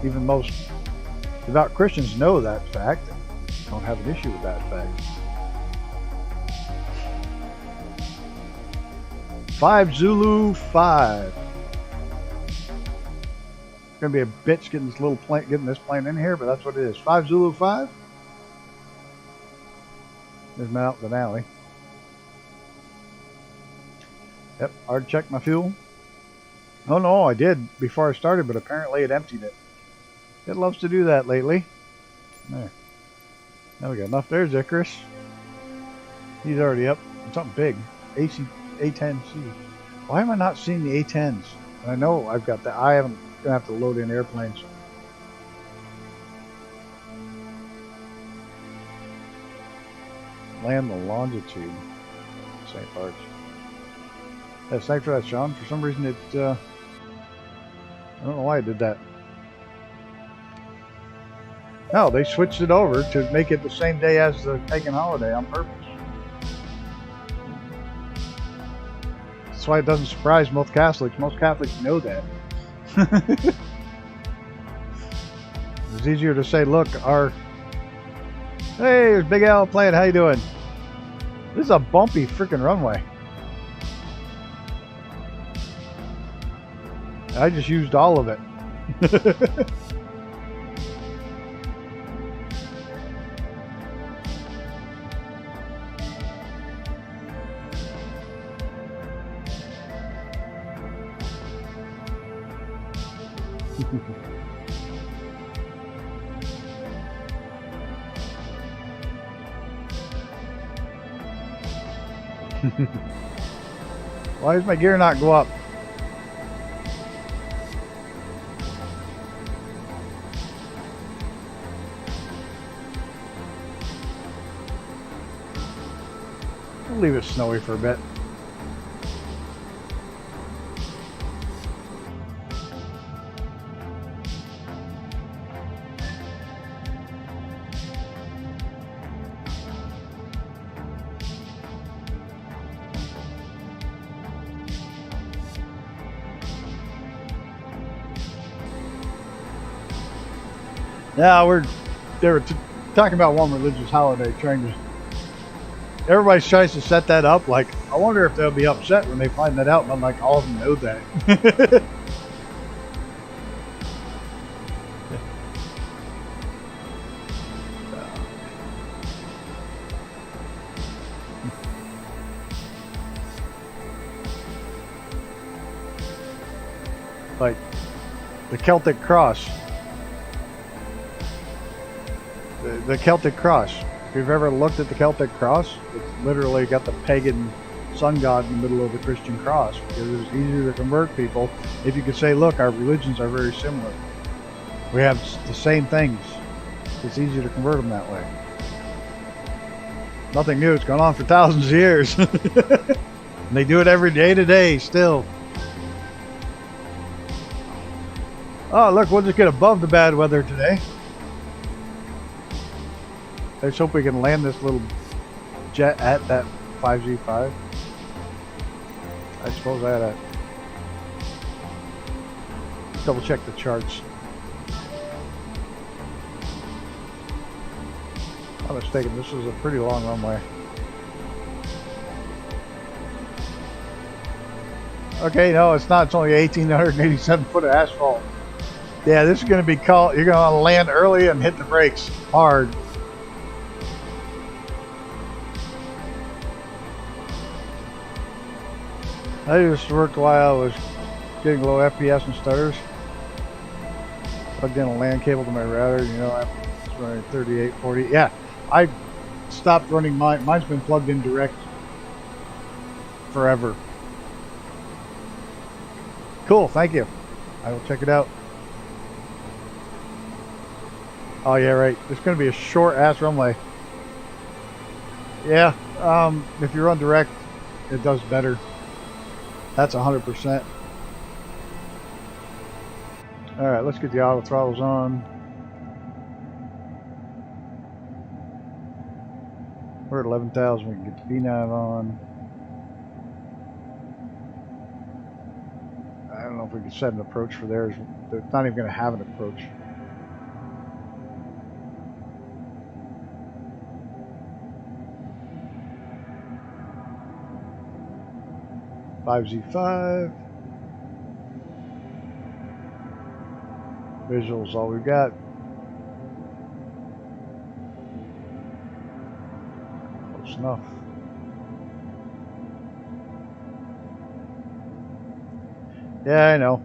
Even most devout Christians know that fact. Don't have an issue with that fact. 5 Zulu 5. It's gonna be a bitch getting this plane in here, but that's what it is. 5 Zulu 5. There's my out the alley. Yep, already checked my fuel. Oh no, I did before I started, but apparently it emptied it. It loves to do that lately. There. Now we got enough. There's Icarus. He's already up. Something big. A10C. Why am I not seeing the A10s? I know I've got that. I haven't gonna have to load in airplanes. Land the longitude. St. Bart's. Yeah, thanks for that, Sean. For some reason it I don't know why I did that. No, they switched it over to make it the same day as the pagan holiday on purpose. That's why it doesn't surprise most Catholics. Most Catholics know that. It's easier to say, look, hey, there's Big Al playing. How you doing? This is a bumpy freaking runway. I just used all of it. Why does my gear not go up? leave it snowy for a bit. Yeah, they were talking about one religious holiday, trying to. Everybody tries to set that up. Like, I wonder if they'll be upset when they find that out. And I'm like, all of them know that. Like the Celtic cross. The Celtic cross. If you've ever looked at the Celtic cross, it's literally got the pagan sun god in the middle of the Christian cross because it's easier to convert people if you could say, look, our religions are very similar. We have the same things. It's easier to convert them that way. Nothing new. It's gone on for thousands of years. And they do it every day today still. Oh, look, we'll just get above the bad weather today. Let's hope we can land this little jet at that 5Z5. I suppose I had to double check the charts. If I'm mistaken, this is a pretty long runway. Okay, no, it's not. It's only 1,887 foot of asphalt. Yeah, this is going to be called. You're going to land early and hit the brakes hard. I just worked while I was getting low FPS and stutters. Plugged in a LAN cable to my router, you know, it's running 3840. Yeah, I stopped running mine. Mine's been plugged in direct forever. Cool, thank you. I will check it out. Oh yeah, right. It's going to be a short ass runway. Yeah, if you run direct, it does better. That's 100%. Alright, let's get the auto throttles on. We're at 11,000. We can get the V9 on. I don't know if we can set an approach for theirs. It's not even going to have an approach. Z5. Visuals, all we've got. Close enough. Yeah, I know.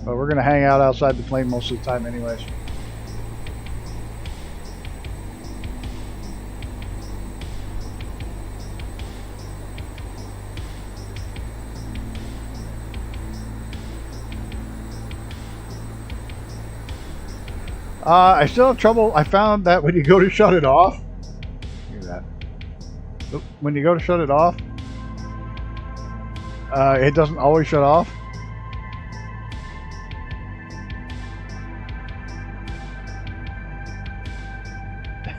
But we're going to hang out outside the plane most of the time anyways. I still have trouble. I found that when you go to shut it off, look at that. When you go to shut it off, it doesn't always shut off.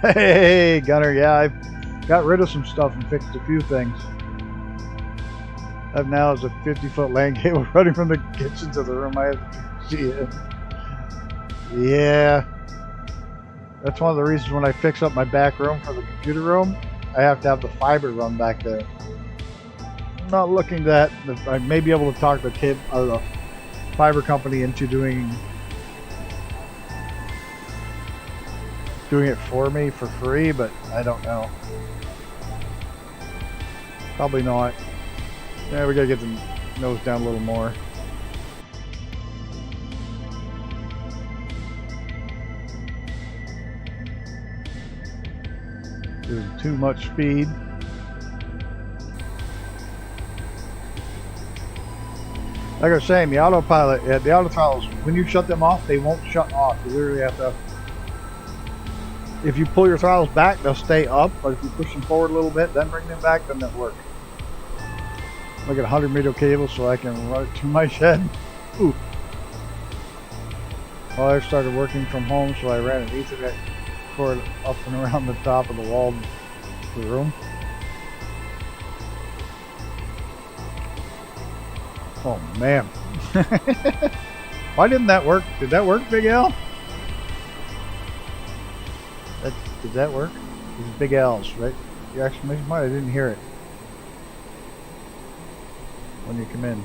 Hey, Gunner. Yeah, I've got rid of some stuff and fixed a few things. I've now has a 50-foot LAN cable running from the kitchen to the room I have to see it. Yeah. That's one of the reasons when I fix up my back room for the computer room, I have to have the fiber run back there. I'm not looking at that. I may be able to talk the fiber company into doing it for me for free, but I don't know. Probably not. Yeah, we gotta get the nose down a little more. There's too much speed. Like I was saying, the autopilot, the auto throttles, when you shut them off, they won't shut off. You literally have to if you pull your throttles back, they'll stay up, but if you push them forward a little bit, then bring them back, then they'll work. Look at 100-meter cable so I can run it to my shed. Ooh. Well, I started working from home, so I ran an Ethernet cord up and around the top of the wall of the room. Oh, man. Why didn't that work? Did that work, Big Al? Did that work? These Big L's, right? Your exclamation point? I didn't hear it when you come in.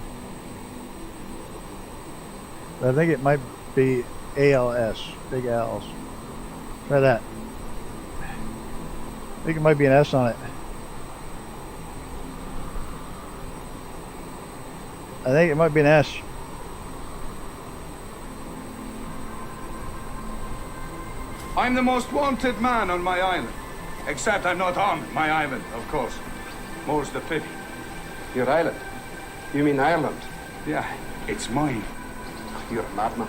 I think it might be ALS, Big L's. Try that. I think it might be an S on it. I think it might be an S. I'm the most wanted man on my island. Except I'm not on my island, of course. More's the pity. Your island? You mean Ireland? Yeah, it's mine. You're a madman.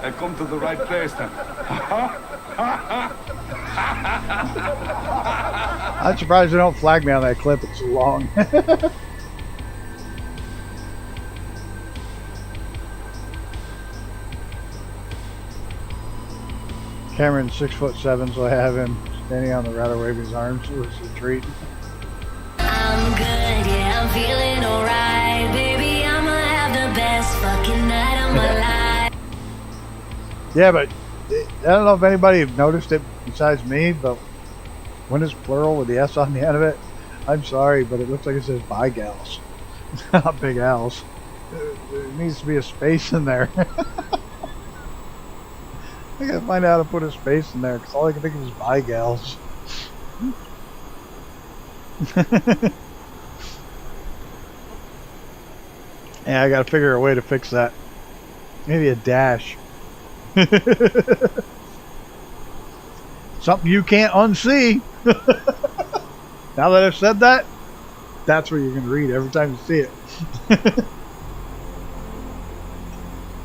I come to the right place then. I'm surprised they don't flag me on that clip. It's so long. Cameron's 6'7", so I have him standing on the rudder waving his arms. It was a treat. I'm good, yeah, I'm feeling alright. Baby, I'ma have the best fucking night of my life. Yeah, but I don't know if anybody noticed it besides me, but when it's plural with the S on the end of it, I'm sorry, but it looks like it says "Bye Gals," not Big Al's. There needs to be a space in there. I gotta find out how to put a space in there, because all I can think of is "Bye Gals." Yeah, I gotta figure a way to fix that. Maybe a dash. Something you can't unsee. Now that I've said that, that's what you're going to read every time you see it.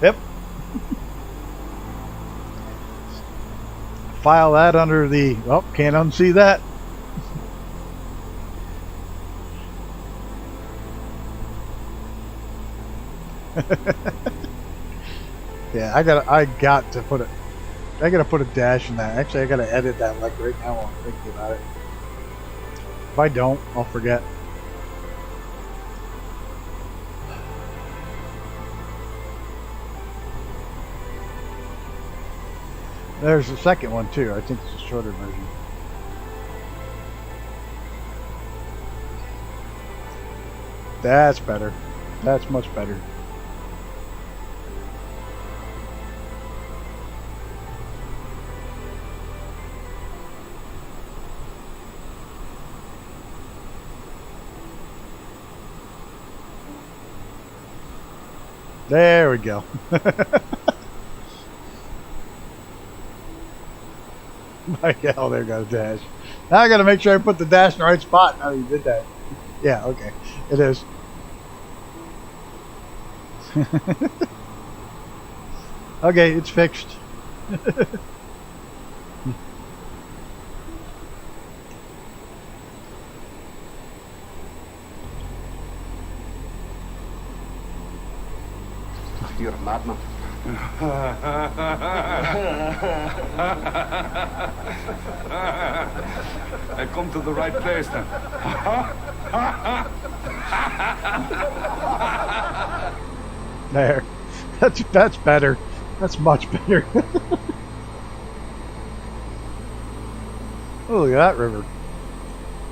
Yep. File that under the, oh, can't unsee that. Yeah, I got to put it. I gotta put a dash in that. Actually, I gotta edit that like right now while I'm thinking about it. If I don't, I'll forget. There's the second one too. I think it's a shorter version. That's better. That's much better. There we go. My God, there goes dash. Now I got to make sure I put the dash in the right spot. Now you did that. Yeah, okay. It is. Okay, it's fixed. You're a madman. I come to the right place then. There. That's better. That's much better. Oh, look at that river.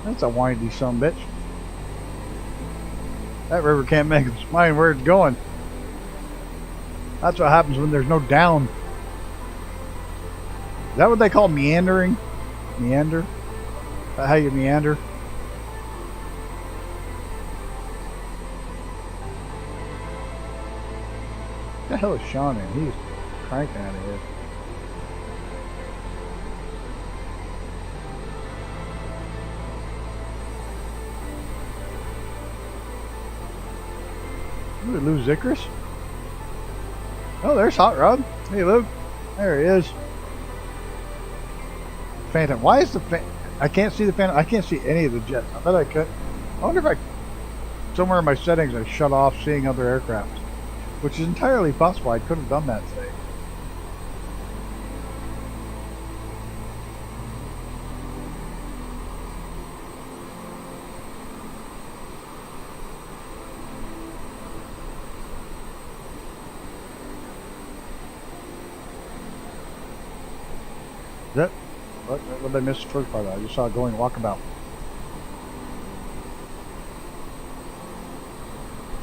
That's a windy son of a bitch. That river can't make its mind where it's going. That's what happens when there's no down. Is that what they call meandering? Meander? Is that how you meander? What the hell is Sean in? He's cranking out of here. Did we lose Icarus? Oh, there's Hot Rod. Hey, Luke. There he is. Phantom. Why is the I can't see the Phantom. I can't see any of the jets. I bet I could. I wonder if somewhere in my settings I shut off seeing other aircraft, which is entirely possible. I could have done that today. That what did I miss the first part of? I just saw it going walkabout.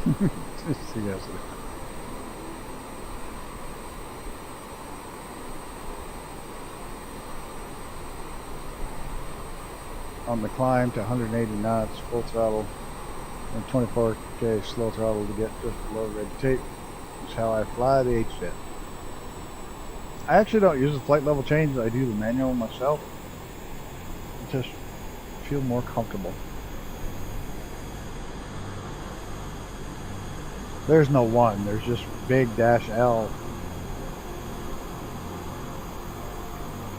See guys. On the climb to 180 knots, full throttle, and 24k slow throttle to get just below red tape. That's how I fly the H-Jet. I actually don't use the flight level change. I do the manual myself. I just feel more comfortable. There's no one. There's just big dash L.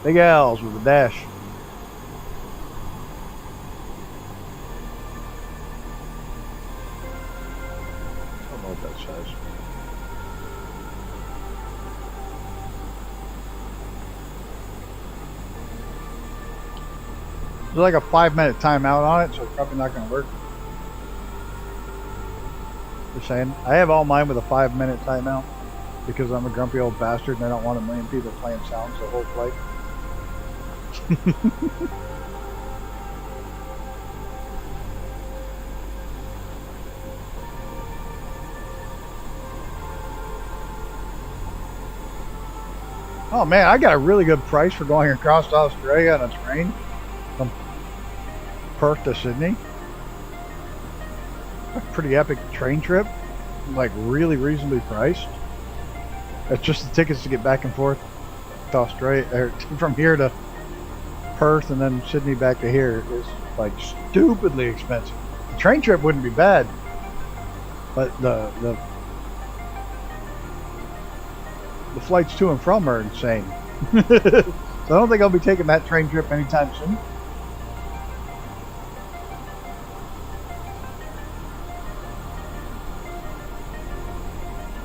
Big L's with a dash. I don't know what that says. There's like a 5-minute timeout on it, so it's probably not going to work. Just saying. I have all mine with a 5-minute timeout because I'm a grumpy old bastard and I don't want a million people playing sounds the whole flight. Oh man, I got a really good price for going across to Australia on a train from Perth to Sydney. A pretty epic train trip, like really reasonably priced. It's just the tickets to get back and forth to Australia, or from here to Perth and then Sydney back to here is like stupidly expensive. The train trip wouldn't be bad, but the flights to and from are insane. So I don't think I'll be taking that train trip anytime soon.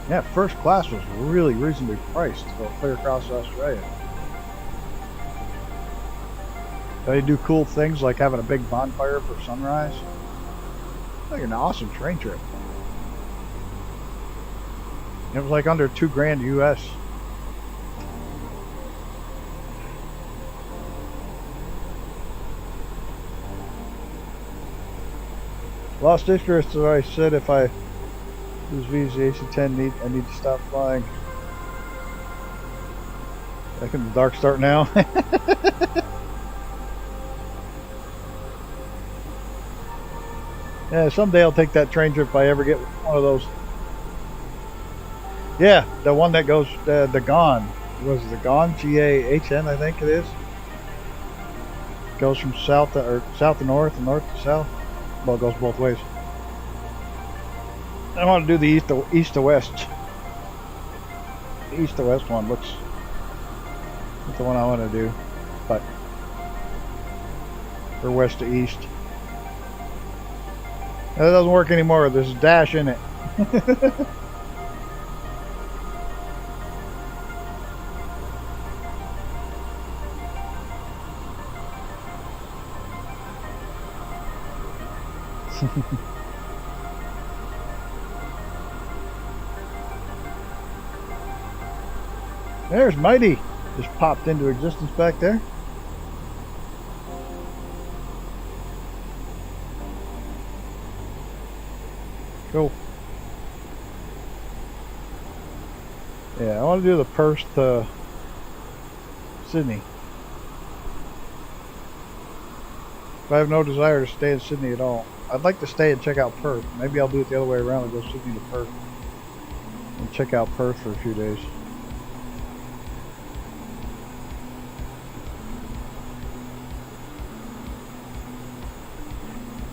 Yeah, first class was really reasonably priced to go clear across Australia. They do cool things like having a big bonfire for sunrise. Like an awesome train trip. It was like under $2,000 US. Lost interest, so I said if I lose visa AC-10 I need to stop flying. Back in the dark start now. Yeah, someday I'll take that train trip if I ever get one of those. Yeah, the one that goes the Gone. Was it the Gone? G-A-H-N, I think it is. Goes from south to north and north to south. Well, it goes both ways. I want to do the east to west. The east to west one looks like the one I want to do, but or west to east. That doesn't work anymore. There's a dash in it. There's Mighty. Just popped into existence back there. Cool. Yeah, I want to do the Perth to Sydney. But I have no desire to stay in Sydney at all. I'd like to stay and check out Perth. Maybe I'll do it the other way around and go Sydney to Perth. And check out Perth for a few days.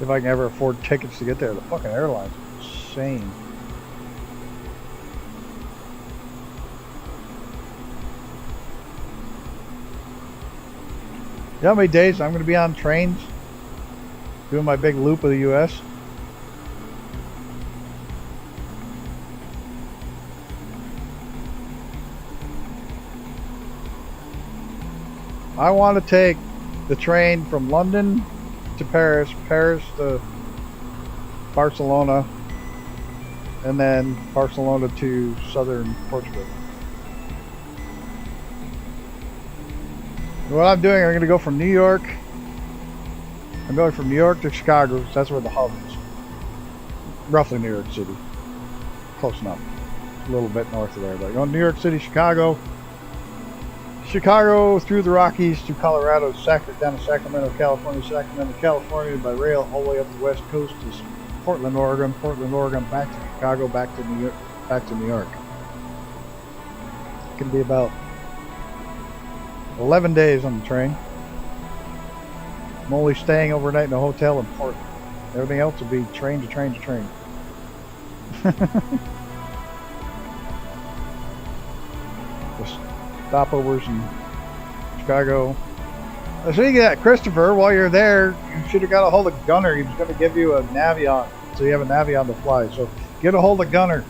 If I can ever afford tickets to get there. The fucking airline's insane. know how many days I'm going to be on trains doing my big loop of the U.S.? I want to take the train from London to Paris, Paris to Barcelona, and then Barcelona to southern Portugal. What I'm doing, I'm going to go from New York. I'm going from New York to Chicago, because that's where the hub is. Roughly New York City. Close enough. A little bit north of there. But going to New York City, Chicago through the Rockies to Colorado, down to Sacramento, California by rail all the way up the west coast to Portland, Oregon, back to Chicago, back to New York. It can be about 11 days on the train. I'm only staying overnight in a hotel in Portland. Everything else will be train to train to train. Just stopovers in Chicago. Speaking of that, Christopher, while you're there, you should have got a hold of Gunner. He was going to give you a Navion, so you have a Navion to fly. So get a hold of Gunner,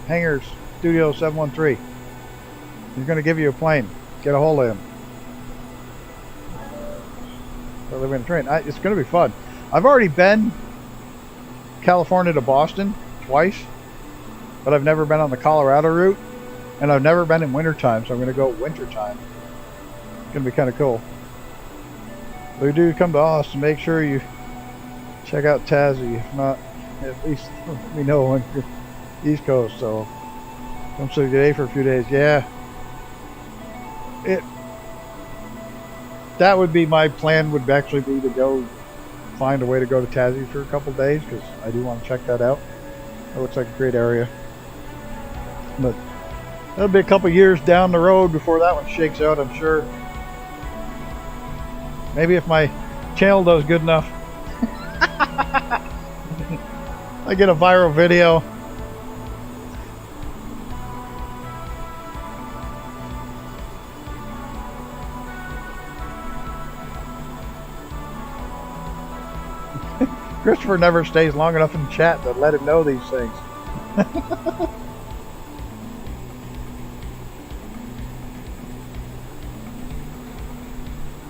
Hangars Studio 713. He's going to give you a plane. Get a hold of him. We're living in a train. It's going to be fun. I've already been California to Boston twice, but I've never been on the Colorado route, and I've never been in wintertime, so I'm going to go wintertime. It's going to be kind of cool. But you do come to Austin, make sure you check out Tassie. If not, at least let me know on your East Coast. So come see today for a few days. Yeah. That would be my plan, would actually be to go find a way to go to Tassie for a couple days, because I do want to check that out. It looks like a great area. But that'll be a couple years down the road before that one shakes out, I'm sure. Maybe if my channel does good enough. I get a viral video. Christopher never stays long enough in chat to let him know these things.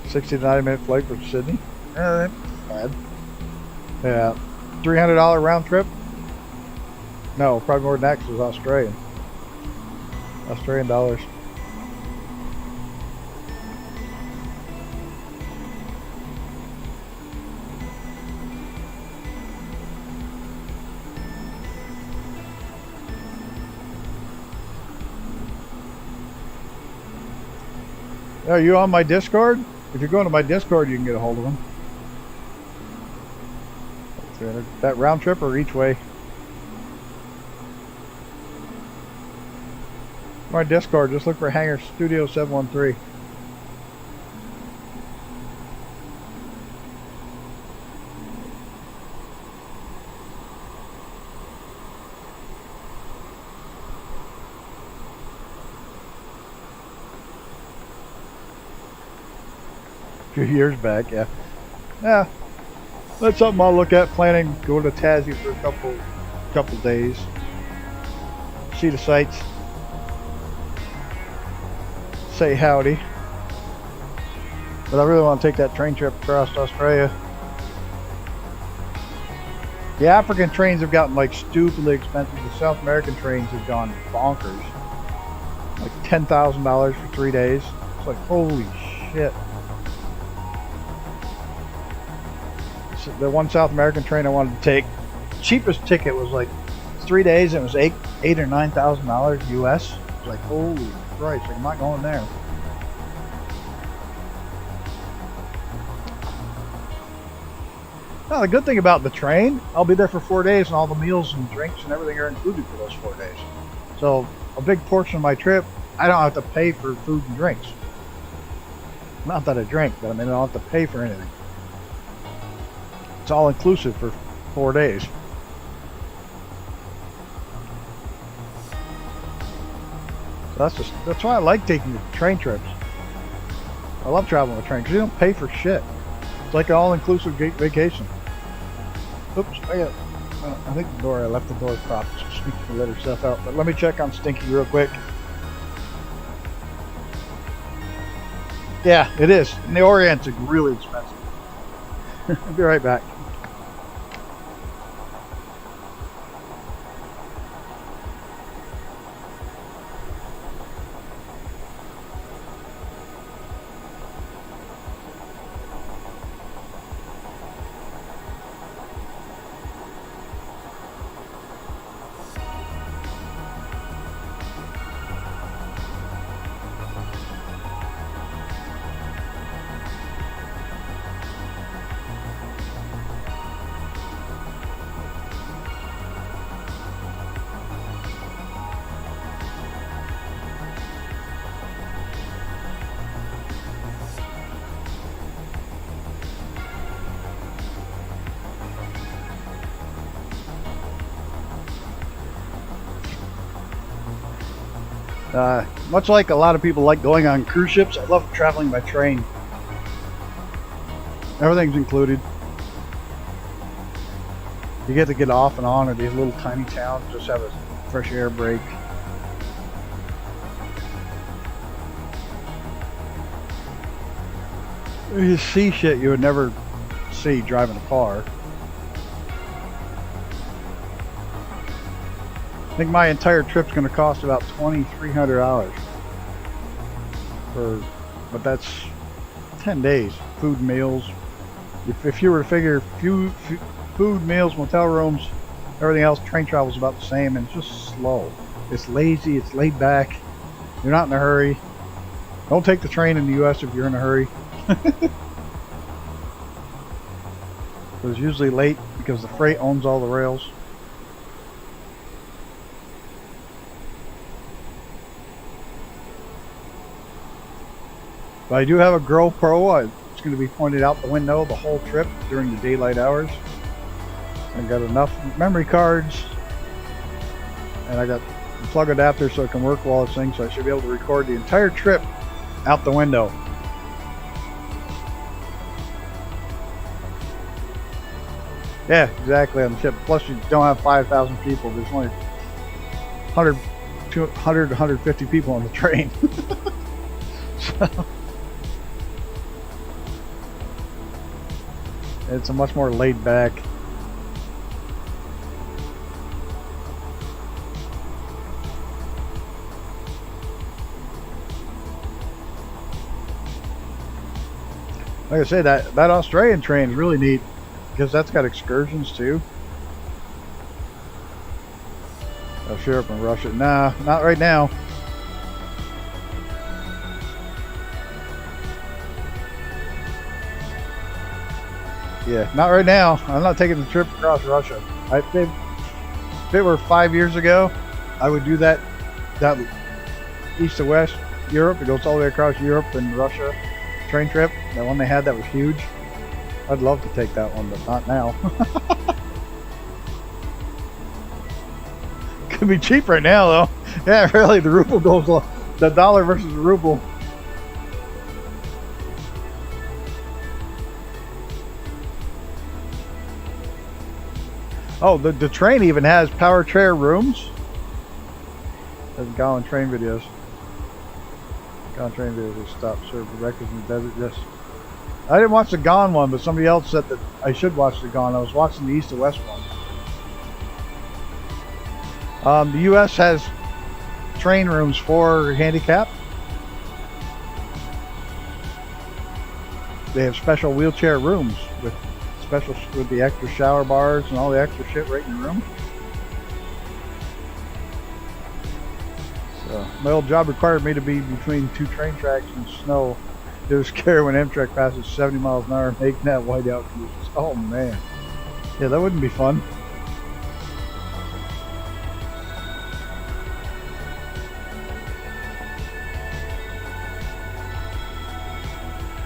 60 to 90-minute flight from Sydney. That's bad. Yeah. $300 round trip? No, probably more than that, 'cause it was Australian. Australian dollars. Are you on my Discord? If you're going to my Discord, you can get a hold of them. That round trip or each way? My Discord, just look for Hangar Studio 713. Few years back, yeah. That's something I'll look at, planning going to Tassie for a couple days, see the sights, say howdy. But I really want to take that train trip across Australia. The African trains have gotten like stupidly expensive. The South American trains have gone bonkers, like $10,000 for 3 days. It's like, holy shit. The one South American train I wanted to take, cheapest ticket was like 3 days, and it was $8,000 or $9,000 US. It was like, holy Christ, I'm not going there. Now, the good thing about the train, I'll be there for 4 days, and all the meals and drinks and everything are included for those 4 days. So a big portion of my trip, I don't have to pay for food and drinks. Not that I drink, but I mean, I don't have to pay for anything. It's all inclusive for 4 days. So that's why I like taking the train trips. I love traveling with train because you don't pay for shit. It's like an all-inclusive vacation. Oops, I think I left the door propped so she can let herself out. But let me check on Stinky real quick. Yeah, it is. And the Orient's really expensive. I'll be right back. Much like a lot of people like going on cruise ships, I love traveling by train. Everything's included. You get to get off and on at these little tiny towns, just have a fresh air break. You see shit you would never see driving a car. I think my entire trip's going to cost about $2,300 but that's 10 days. Food, meals. If you were to figure food, meals, motel rooms, everything else, train travel is about the same, and it's just slow. It's lazy. It's laid back. You're not in a hurry. Don't take the train in the U.S. if you're in a hurry. It's usually late because the freight owns all the rails. But I do have a GoPro. It's going to be pointed out the window the whole trip during the daylight hours. I got enough memory cards, and I got the plug adapter so it can work with all this thing. So I should be able to record the entire trip out the window. Yeah, exactly, on the ship. Plus, you don't have 5,000 people. There's only 100, 200, 150 people on the train. So, it's a much more laid back. Like I say, that Australian train is really neat because that's got excursions too. Europe and Russia. Nah, not right now. Yeah, not right now. I'm not taking the trip across Russia. If it were 5 years ago, I would do that east to west Europe. It goes all the way across Europe and Russia train trip. That one they had that was huge. I'd love to take that one, but not now. Could be cheap right now, though. Yeah, really, the ruble goes low. The dollar versus the ruble. Oh, the train even has power chair rooms. There's Gone train videos. Gone train videos will stop serve breakfast in the desert. Yes. I didn't watch the Gone one, but somebody else said that I should watch the Gone. I was watching the East to West one. The U.S. has train rooms for handicap. They have special wheelchair rooms with the extra shower bars and all the extra shit right in the room. So my old job required me to be between two train tracks in snow. It was scary when Amtrak passes 70 miles an hour making that whiteout cruise. Oh man. Yeah, that wouldn't be fun.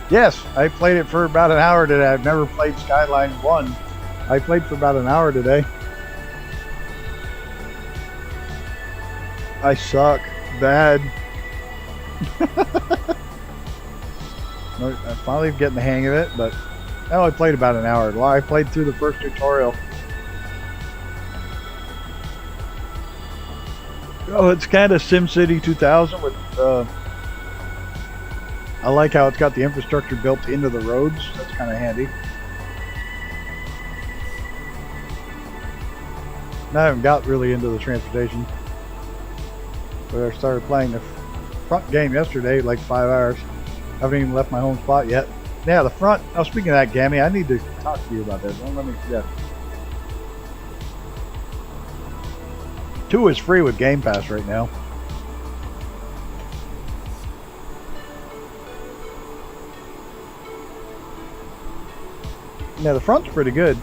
Yes, I played it for about an hour today. I've never played Skyline 1. I played for about an hour today. I suck bad. I'm finally getting the hang of it, but I only played about an hour. I played through the first tutorial. Oh, it's kind of SimCity 2000 with, I like how it's got the infrastructure built into the roads. That's kind of handy. And I haven't got really into the transportation. But I started playing the front game yesterday, like 5 hours. I haven't even left my home spot yet. Yeah, the front. Oh, speaking of that, Gammy, I need to talk to you about that. Don't let me forget. 2 is free with Game Pass right now. Yeah, the front's pretty good.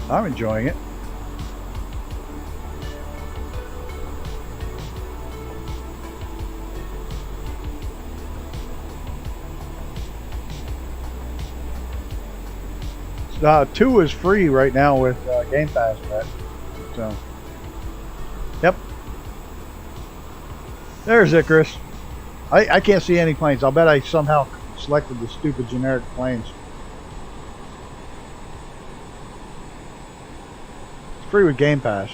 I'm enjoying it. So, 2 is free right now with Game Pass, right? So, yep. There's Icarus. I can't see any planes. I'll bet I somehow selected the stupid generic planes. It's free with Game Pass.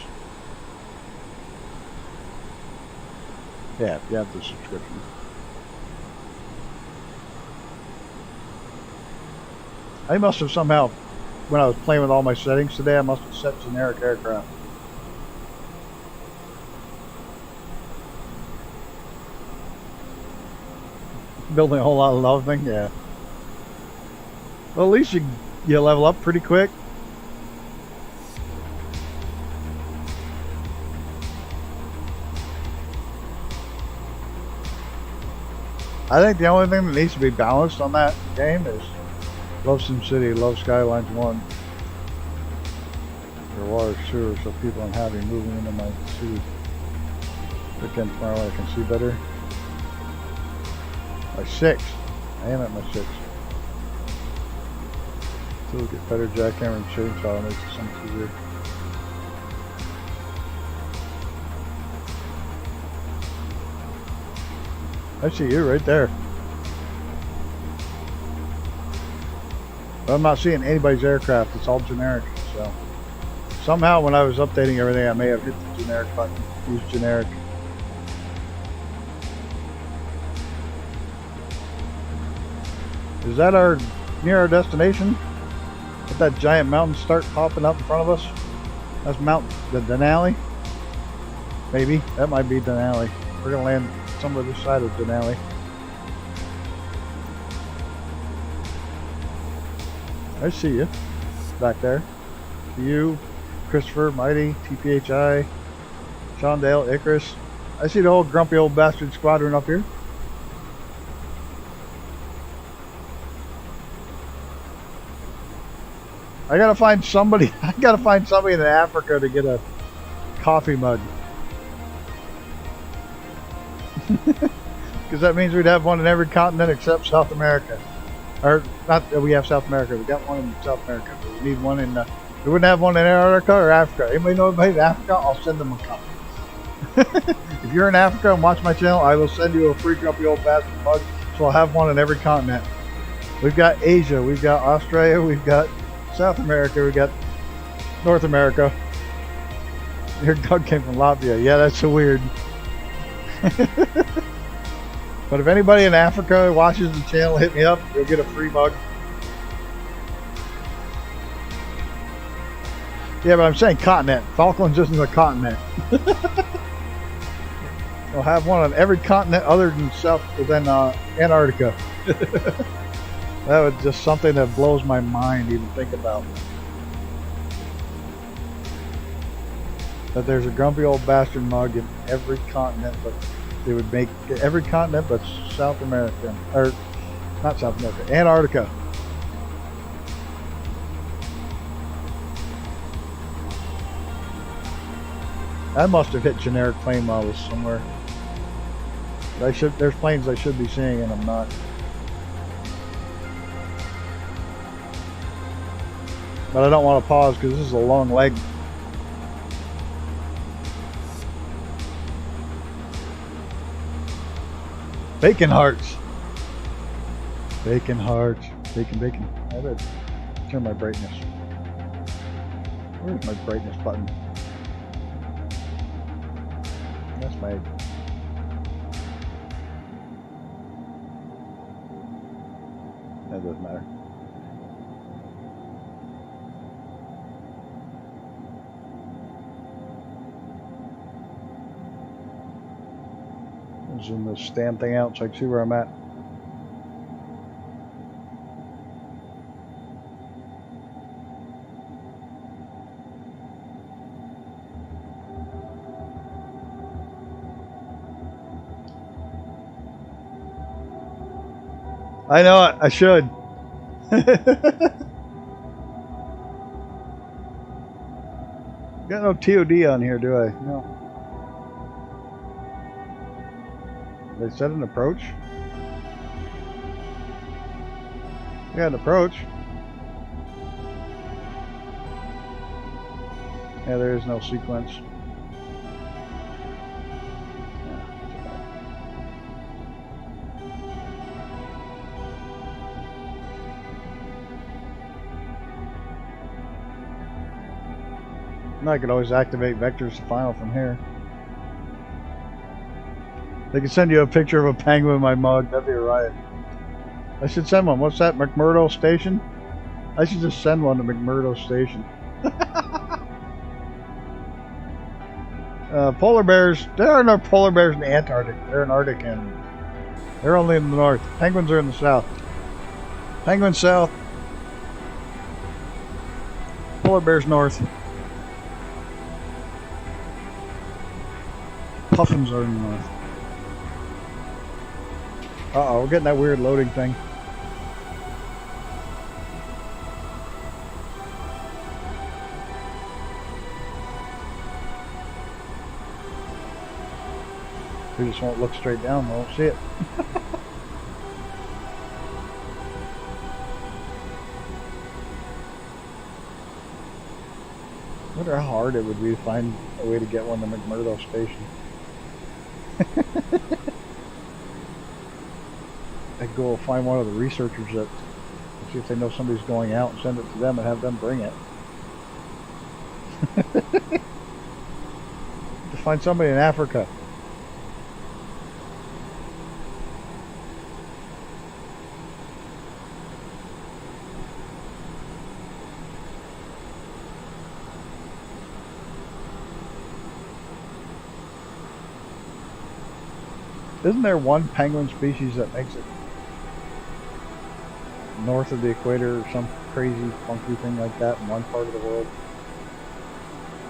Yeah, if you have the subscription. I must have somehow, when I was playing with all my settings today, I must have set generic aircraft. Building a whole lot of loving, yeah. Well, at least you level up pretty quick. I think the only thing that needs to be balanced on that game is love SimCity, love Skylines 1. Your water sewer, so people I'm happy moving into my city. Weekend tomorrow I can see better. My 6. I am at my 6. Still get better jackhammer and chainsaw makes it so much easier. I see you right there. But I'm not seeing anybody's aircraft. It's all generic. So somehow when I was updating everything, I may have hit the generic button. Use generic. Is that near our destination? Let that giant mountain start popping up in front of us? That's the Denali? Maybe. That might be Denali. We're gonna land somewhere this side of Denali. I see you. Back there. See you, Christopher, Mighty, TPHI, Shondale, Icarus. I see the whole grumpy old bastard squadron up here. I gotta find somebody in Africa to get a coffee mug. Because that means we'd have one in every continent except South America. Or, not that we have South America, we got one in South America. But we need one in, we wouldn't have one in Antarctica or Africa. Anybody know anybody in Africa? I'll send them a copy. If you're in Africa and watch my channel, I will send you a free grumpy old bastard mug. So I'll have one in every continent. We've got Asia, we've got Australia, we've got South America, we got North America. Your dog came from Latvia. Yeah, that's so weird. But if anybody in Africa watches the channel, hit me up. You'll get a free mug. Yeah, but I'm saying continent. Falklands isn't a continent. We'll have one on every continent other than Antarctica. That was just something that blows my mind even think about. That there's a grumpy old bastard mug in every continent, but they would make every continent but South America. Or, not South America, Antarctica. I must have hit generic plane models somewhere. There's planes I should be seeing and I'm not. But I don't want to pause because this is a long leg. Bacon hearts. Bacon hearts. Bacon, bacon. I better turn my brightness. Where's my brightness button? That's my... That doesn't matter. I'll zoom this damn thing out so I can see where I'm at. I know it. I should. Got no TOD on here, do I? No. They said an approach? Yeah, an approach. Yeah, there is no sequence. I could always activate vectors to final from here. They could send you a picture of a penguin in my mug. That'd be a riot. I should send one. What's that? McMurdo Station? I should just send one to McMurdo Station. Polar bears. There are no polar bears in the Antarctic. They're an Arctic animal. They're only in the north. Penguins are in the south. Penguins south. Polar bears north. Puffins are in the north. Uh-oh, we're getting that weird loading thing. We just won't look straight down, we won't see it. I wonder how hard it would be to find a way to get one to McMurdo Station. I'd go find one of the researchers that, see if they know somebody's going out, and send it to them and have them bring it. To find somebody in Africa. Isn't there one penguin species that makes it north of the equator or some crazy funky thing like that in one part of the world?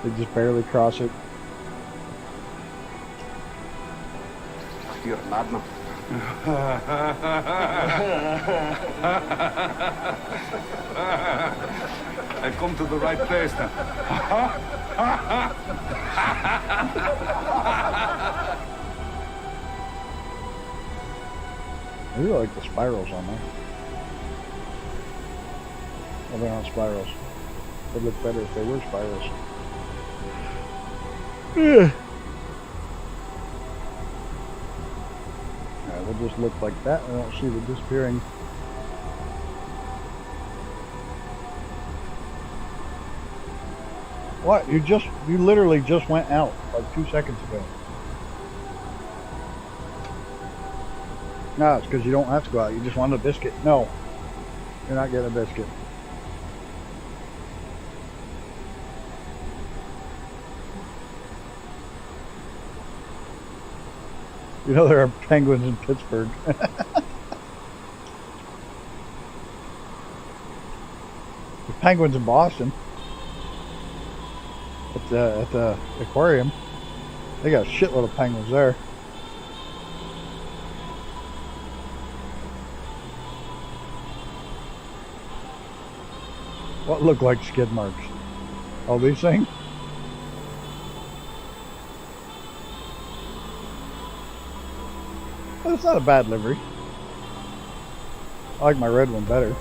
They just barely cross it. You're a madman. I've come to the right place then. I really like the spirals on there. Well, they're not spirals. They'd look better if they were spirals. Alright, we'll just look like that. I don't see the disappearing. What? You literally just went out like 2 seconds ago. No, it's because you don't have to go out. You just want a biscuit. No, you're not getting a biscuit. You know there are penguins in Pittsburgh. There's penguins in Boston. At the aquarium. They got a shitload of penguins there. What look like skid marks? All these things? Well, it's not a bad livery. I like my red one better.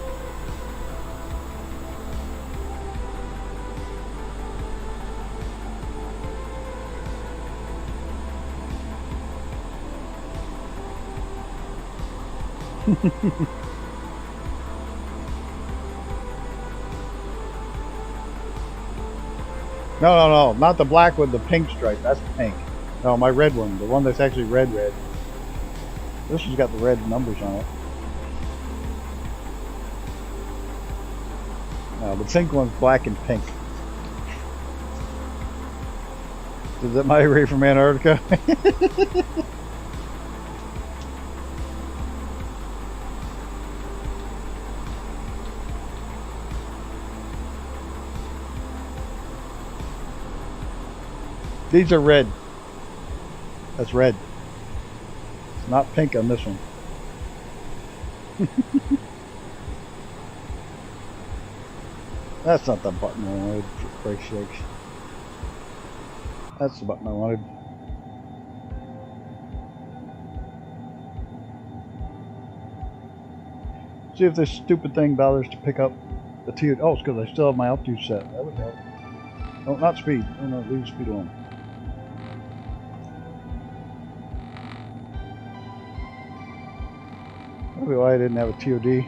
No, not the black with the pink stripe. That's pink. No, my red one. The one that's actually red. This one's got the red numbers on it. No, the pink one's black and pink. Is that my ray from Antarctica? These are red. That's red. It's not pink on this one. That's not the button I wanted, for Christ's sakes. That's the button I wanted. See if this stupid thing bothers to pick up the TOD. Oh, it's because I still have my altitude set. That would help. Oh, not speed. Oh, no, leave speed alone. Probably why I didn't have a TOD.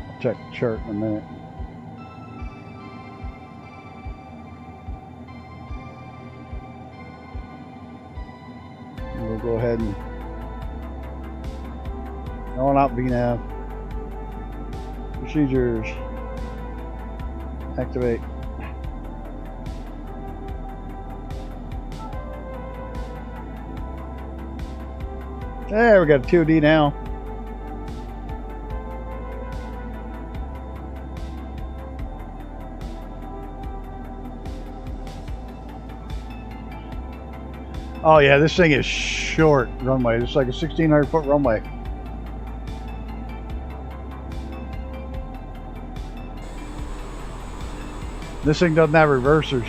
I'll check the chart in a minute. And we'll go ahead and... No, not VNAV. Procedures. Activate. There, we got a TOD now. Oh yeah, this thing is short runway. It's like a 1,600-foot runway. This thing doesn't have reversers.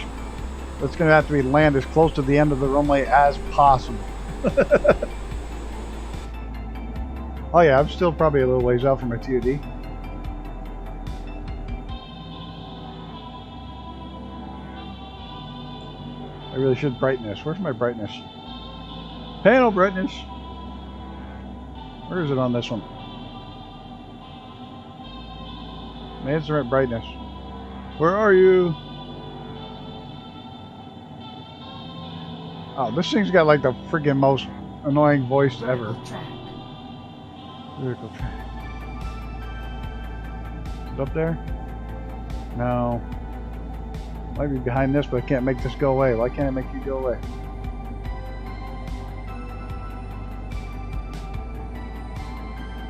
It's going to have to be land as close to the end of the runway as possible. Oh yeah, I'm still probably a little ways out from my TOD. I really should brighten this. Where's my brightness? Panel brightness. Where is it on this one? My instrument brightness. Where are you? Oh, this thing's got like the freaking most annoying voice ever. Vehicle track. Is it up there? No. Might be behind this, but I can't make this go away. Why can't I make you go away?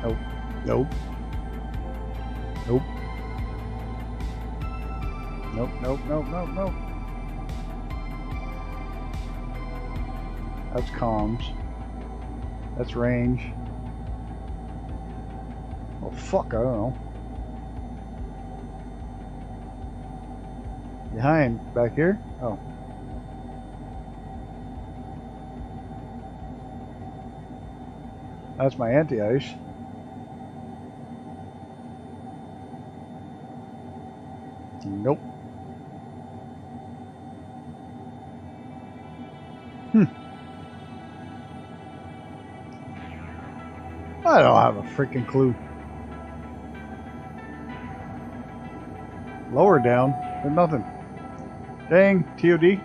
Nope. Nope. Nope. Nope, nope, nope, nope, nope. That's comms. That's range. Oh fuck, I don't know. Behind, back here? Oh. That's my anti-ice. Nope. I don't have a freaking clue. Lower down, there's nothing. Dang, TOD.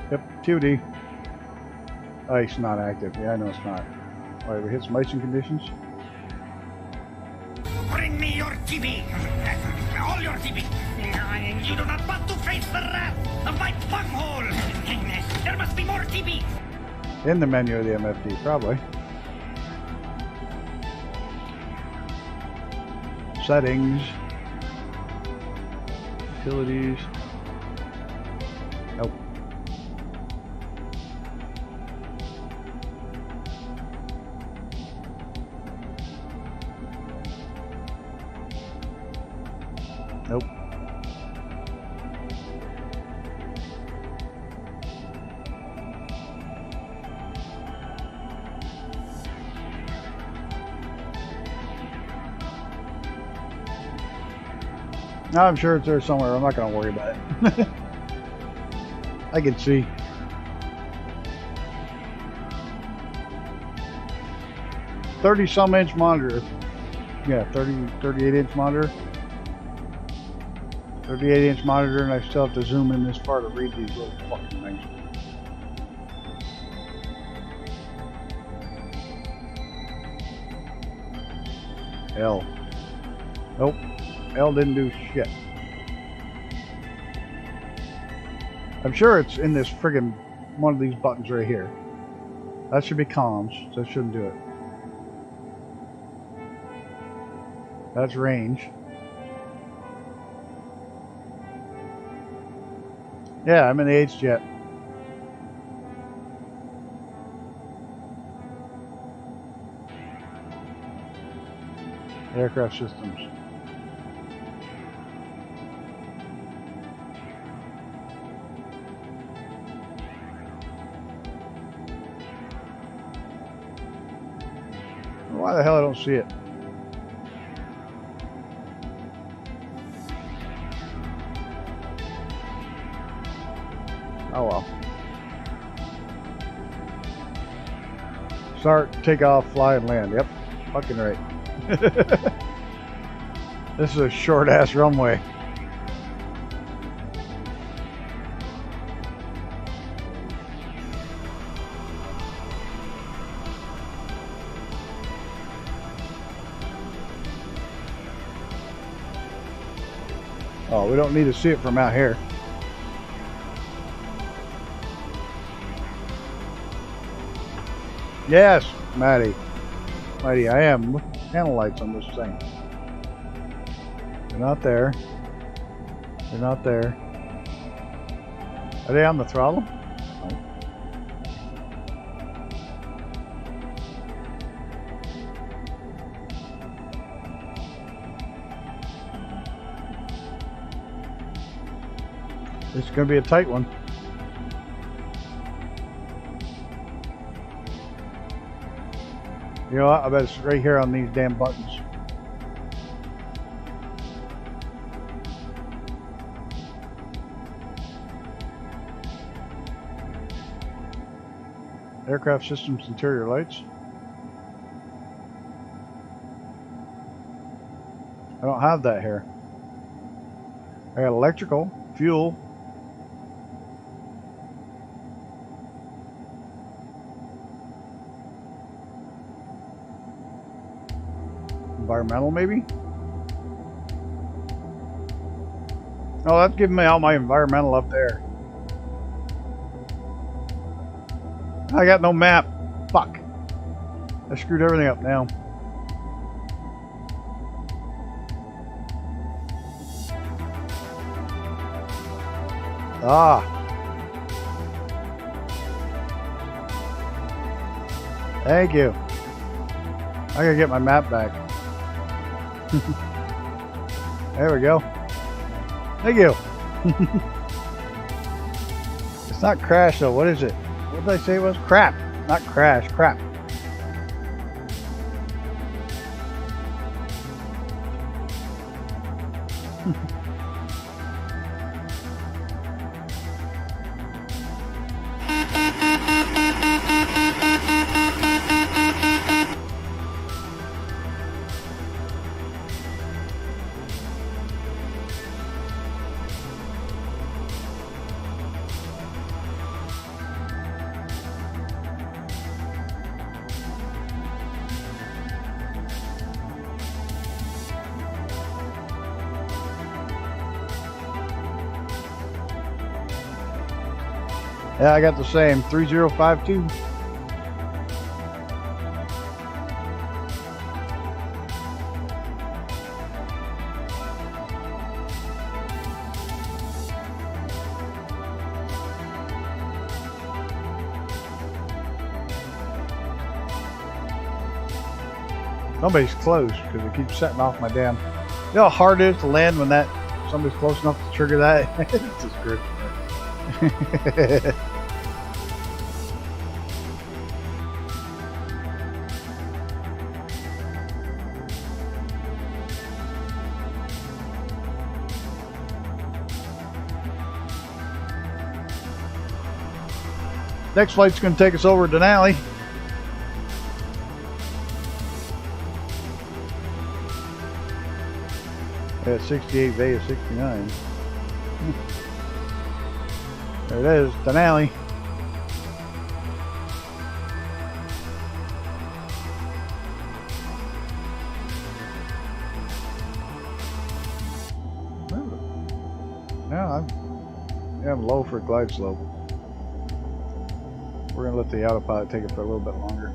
Yep, TOD. Ice not active. Yeah, I know it's not. Alright, we hit some icing conditions. Bring me your TB. All your TB. You do not want to face the wrath of my bunghole. There must be more TB. In the menu of the MFD, probably. Settings. Utilities. Nope. Nope. No, I'm sure it's there somewhere. I'm not going to worry about it. I can see. $30-some inch monitor. Yeah, 38-inch monitor. 38-inch monitor, and I still have to zoom in this far to read these little fucking things. L. Nope. L didn't do shit. I'm sure it's in this friggin' one of these buttons right here. That should be comms, so that shouldn't do it. That's range. Yeah, I'm in the H-Jet. Aircraft systems. Why the hell I don't see it? Oh well. Start, take off, fly, and land. Yep, fucking right. This is a short ass runway. Oh, we don't need to see it from out here. Yes, Maddie. Mighty, I am. Look at the panel lights on this thing. They're not there. They're not there. Are they on the throttle? No. This is going to be a tight one. You know what? I bet it's right here on these damn buttons. Aircraft systems, interior lights. I don't have that here. I got electrical, fuel. Environmental, maybe? Oh, that's giving me all my environmental up there. I got no map. Fuck. I screwed everything up now. Ah. Thank you. I gotta get my map back. There we go. Thank you. It's not crash though. What is it? What did I say it was? Crap. Not crash. Crap. Yeah, I got the same 3052. Somebody's close because it keeps setting off my damn. You know how hard it is to land when that somebody's close enough to trigger that? It's just great. Next flight's going to take us over to Denali. At 68 Bay of 69. There it is, Denali. Yeah, I'm low for glide slope. We're gonna let the autopilot take it for a little bit longer.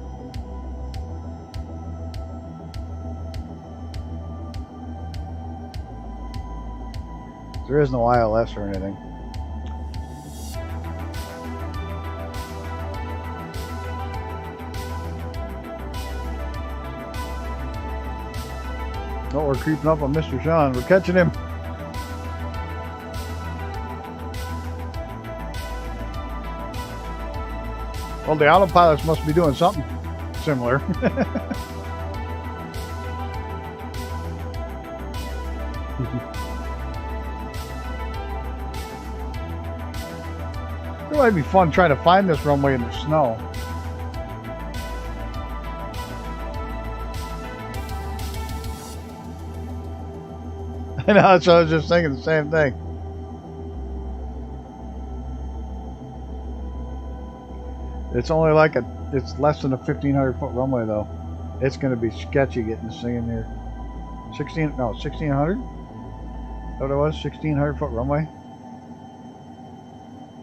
There is no ILS or anything. Oh, we're creeping up on Mr. Sean. We're catching him. Well, the autopilots must be doing something similar. It might be fun trying to find this runway in the snow. I know, so I was just thinking the same thing. It's only like it's less than a 1,500 foot runway though. It's going to be sketchy getting this thing in here. 1,600? What it was? 1,600 foot runway?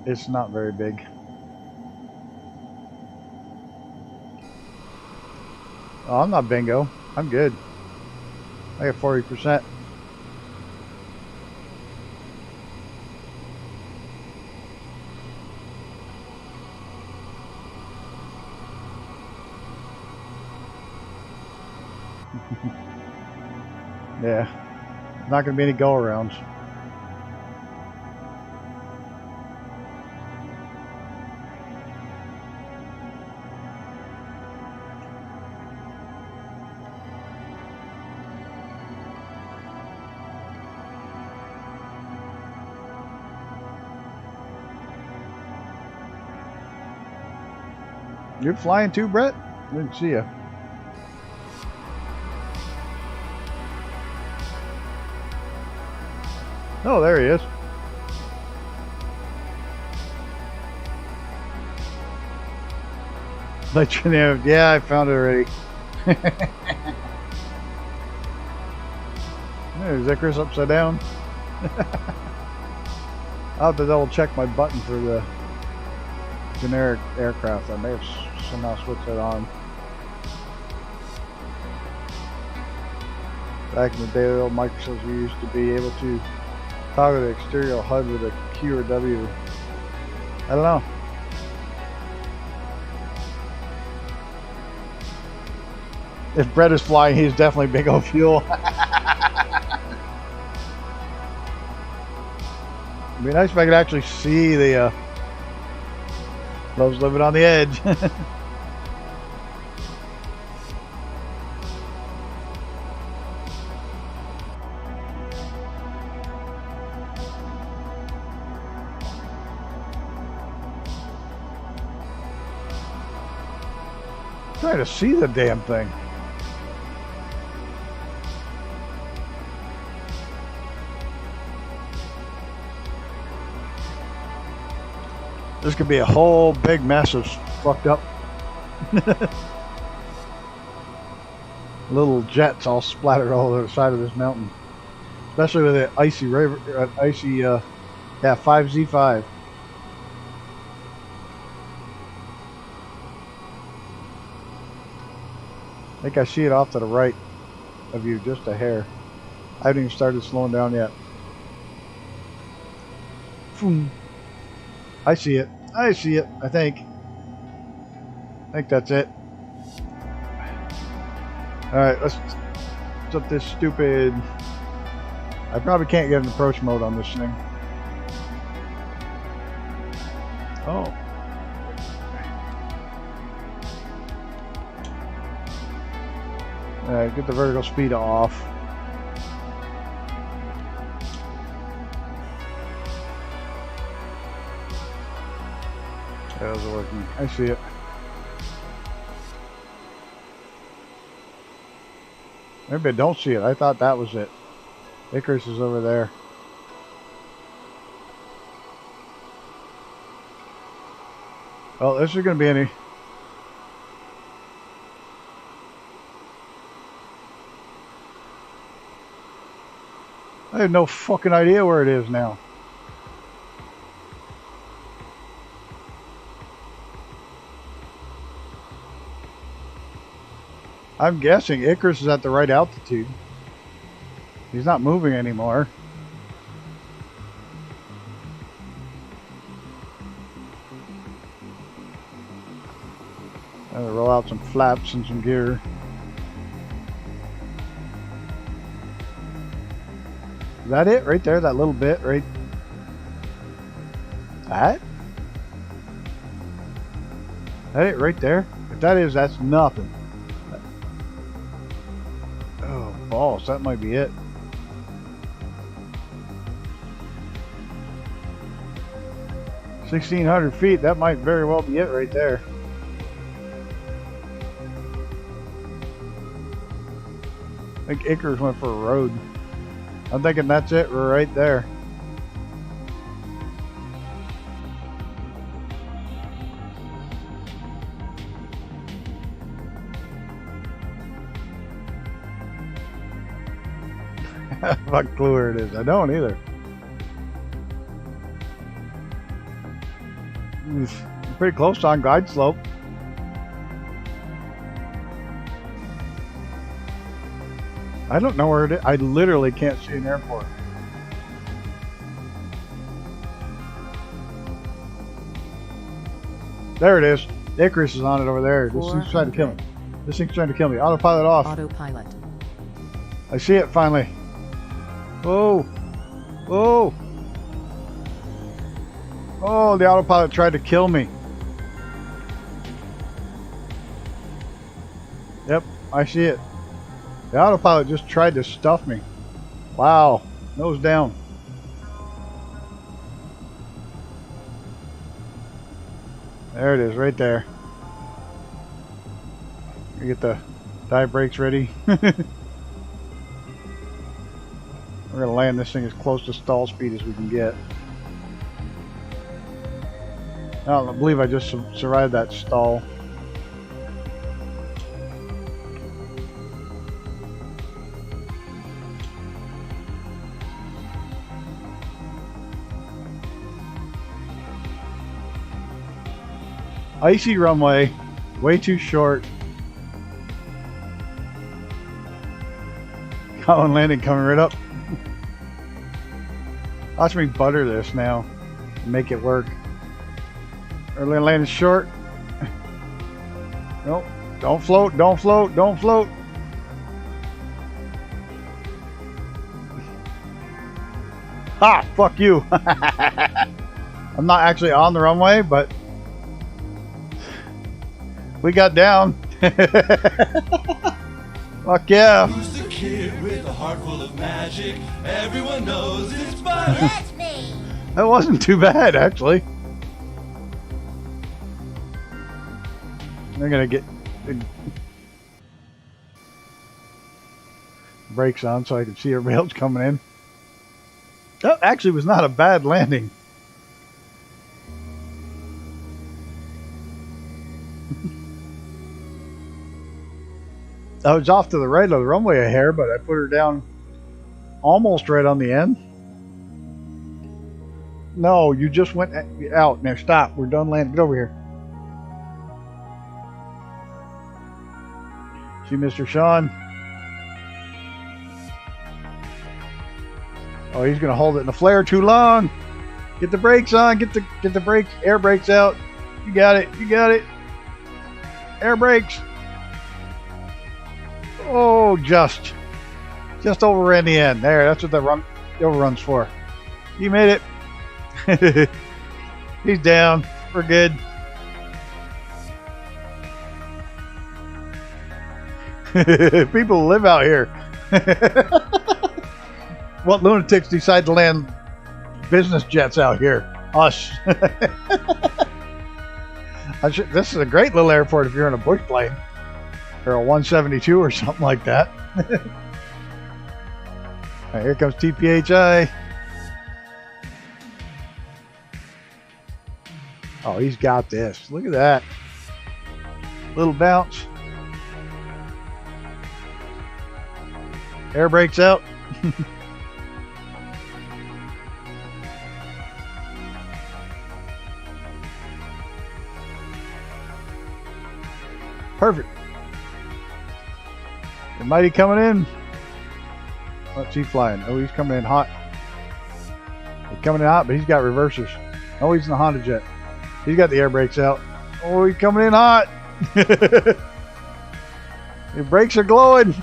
It's not very big. Oh, I'm not bingo. I'm good. I got 40%. Yeah, not going to be any go-arounds. You're flying too, Brett? I didn't see you. Oh, there he is. Let you know. Yeah, I found it already. There's Icarus upside down. I'll have to double check my button for the generic aircraft. I may have somehow switched that on. Back in the day, the old Microsoft, we used to be able to toggle the exterior HUD with a Q or W. I don't know. If Brett is flying, he's definitely big on fuel. It'd be nice if I could actually see the Love's living on the edge. Trying to see the damn thing. This could be a whole big mess of fucked up little jets all splattered all over the side of this mountain, especially with the icy river, yeah, 5Z5. I think I see it off to the right of you, just a hair. I haven't even started slowing down yet. Boom. I see it. I see it, I think. I think that's it. Alright, let's up this stupid... I probably can't get an approach mode on this thing. Oh. Alright, get the vertical speed off. rails are working. I see it. Maybe I don't see it. I thought that was it. Icarus is over there. Well, this is going to be any... I have no fucking idea where it is now. I'm guessing Icarus is at the right altitude. He's not moving anymore. I'm gonna roll out some flaps and some gear. Is that it right there? That little bit right? That it right there? If that is, that's nothing. Oh, balls. That might be it. $1,600 feet. That might very well be it right there. I think Icarus went for a road. I'm thinking that's it. We're right there. What clue where it is? I don't either. It's pretty close on guide slope. I don't know where it is. I literally can't see an airport. There it is. Icarus is on it over there. This thing's trying to kill me. This thing's trying to kill me. Autopilot off. Autopilot. I see it finally. Oh. Oh. Oh, the autopilot tried to kill me. Yep, I see it. The autopilot just tried to stuff me. Wow. Nose down. There it is, right there. Get the dive brakes ready. We're going to land this thing as close to stall speed as we can get. I don't believe I just survived that stall. Icy runway, way too short. Colin landing coming right up. Watch me butter this now and make it work. Early landing short. Nope. Don't float, don't float, don't float. Ha! Fuck you. I'm not actually on the runway, but we got down. Fuck yeah. Who's the kid with a heart full of magic? Everyone knows it's butter. That's me. That wasn't too bad, actually. They're gonna get brakes on so I can see everybody else coming in. That actually was not a bad landing. I was off to the right of the runway a hair, but I put her down almost right on the end. No, you just went out. Now stop. We're done landing. Get over here. See Mr. Sean? Oh, he's gonna hold it in the flare too long. Get the brakes on. Get the brakes, air brakes out. You got it. You got it. Air brakes. Oh, just overran the end. There, that's what the overrun's for. You made it. He's down. We're good. People live out here. What lunatics decide to land business jets out here? Us. This is a great little airport if you're in a bush plane or a 172 or something like that. All right, here comes TPHI. Oh, he's got this. Look at that. Little bounce. Air brakes out. Perfect. The Mighty coming in. What's he flying? Oh, he's coming in hot. He's coming in hot, but he's got reversers. Oh, he's in the Honda jet. He's got the air brakes out. Oh, he's coming in hot. Your brakes are glowing.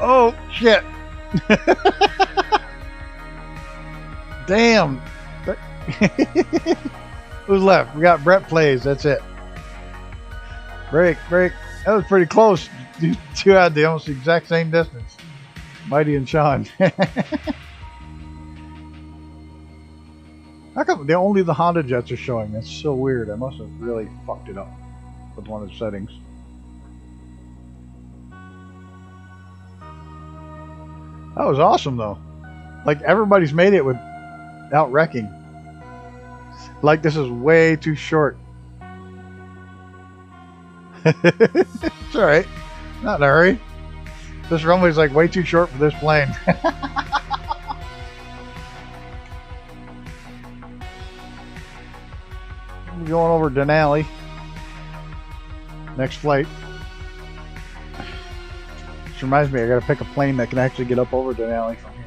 Oh, shit. Damn. Who's left? We got Brett Plays. That's it. Break. That was pretty close. You two had the almost exact same distance. Mighty and Sean. How come only the Honda jets are showing? That's so weird. I must have really fucked it up with one of the settings. That was awesome though. Like everybody's made it without wrecking. Like this is way too short. It's alright. Not in a hurry. This runway's like way too short for this plane. I'm going over Denali. Next flight. Which reminds me, I gotta pick a plane that can actually get up over Denali from here.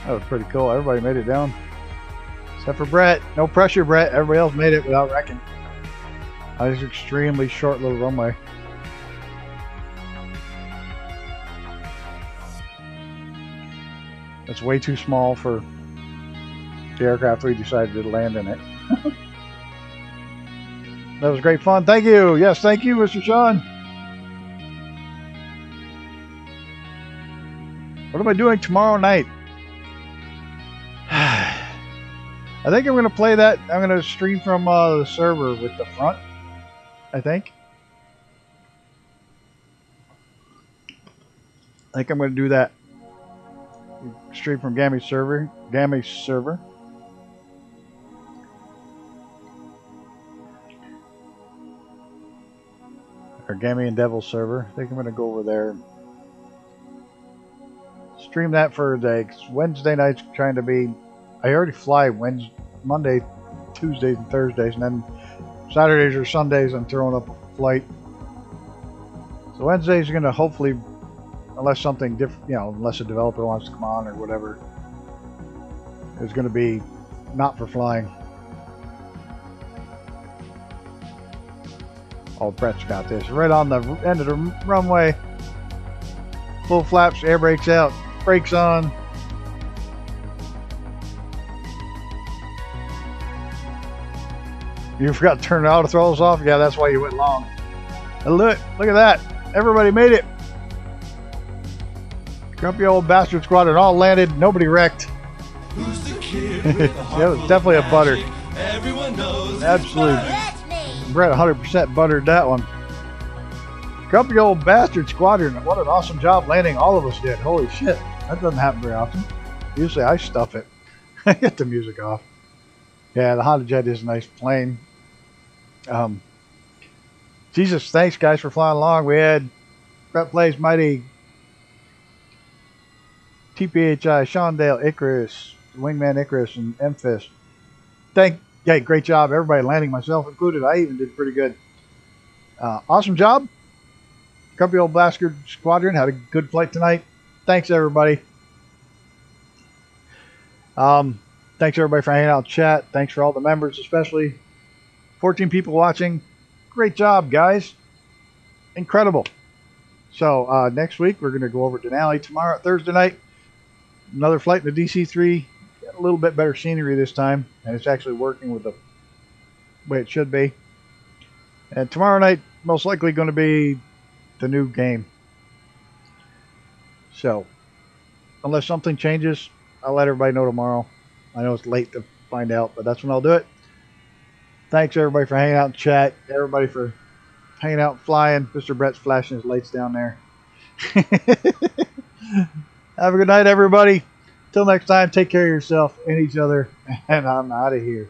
That was pretty cool. Everybody made it down. Except for Brett. No pressure, Brett. Everybody else made it without wrecking. That was an extremely short little runway. It's way too small for the aircraft we decided to land in it. That was great fun. Thank you. Yes, thank you, Mr. Sean. What am I doing tomorrow night? I think I'm going to play that. I'm going to stream from the server with the front, I think. I'm going to do that. Stream from Gammy's server. Or Gammy and Devil's server. I think I'm going to go over there. Stream that for a day. 'Cause Wednesday night's trying to be... I already fly Monday, Tuesdays, and Thursdays, and then Saturdays or Sundays I'm throwing up a flight. So Wednesdays are going to hopefully, unless something different, unless a developer wants to come on or whatever, is going to be not for flying. Oh, Brett's got this. Right on the end of the runway. Full flaps, air brakes out, brakes on. You forgot to turn the auto throttles off? Yeah, that's why you went long. And look at that. Everybody made it. Grumpy old bastard squadron all landed. Nobody wrecked. Who's the kid with the Yeah, it was definitely a butter. Everyone knows. Absolutely. Brett 100% buttered that one. Grumpy old bastard squadron. What an awesome job landing all of us did. Holy shit. That doesn't happen very often. Usually I stuff it. Get the music off. Yeah, the Honda Jet is a nice plane. Jesus, thanks guys for flying along. We had Brett Plays, Mighty, TPHI, Shondale, Icarus, Wingman Icarus, and M-Fist. Yeah, great job, everybody landing, myself included. I even did pretty good. Awesome job. Grumpy old bastard squadron had a good flight tonight. Thanks everybody. Thanks everybody for hanging out in chat. Thanks for all the members, especially 14 people watching. Great job, guys. Incredible. So next week we're going to go over Denali tomorrow, Thursday night. Another flight in the DC-3. Got a little bit better scenery this time, and it's actually working with the way it should be. And tomorrow night, most likely going to be the new game. So, unless something changes, I'll let everybody know tomorrow. I know it's late to find out, but that's when I'll do it. Thanks, everybody, for hanging out in chat. Everybody for hanging out and flying. Mr. Brett's flashing his lights down there. Have a good night, everybody. Till next time, take care of yourself and each other. And I'm out of here.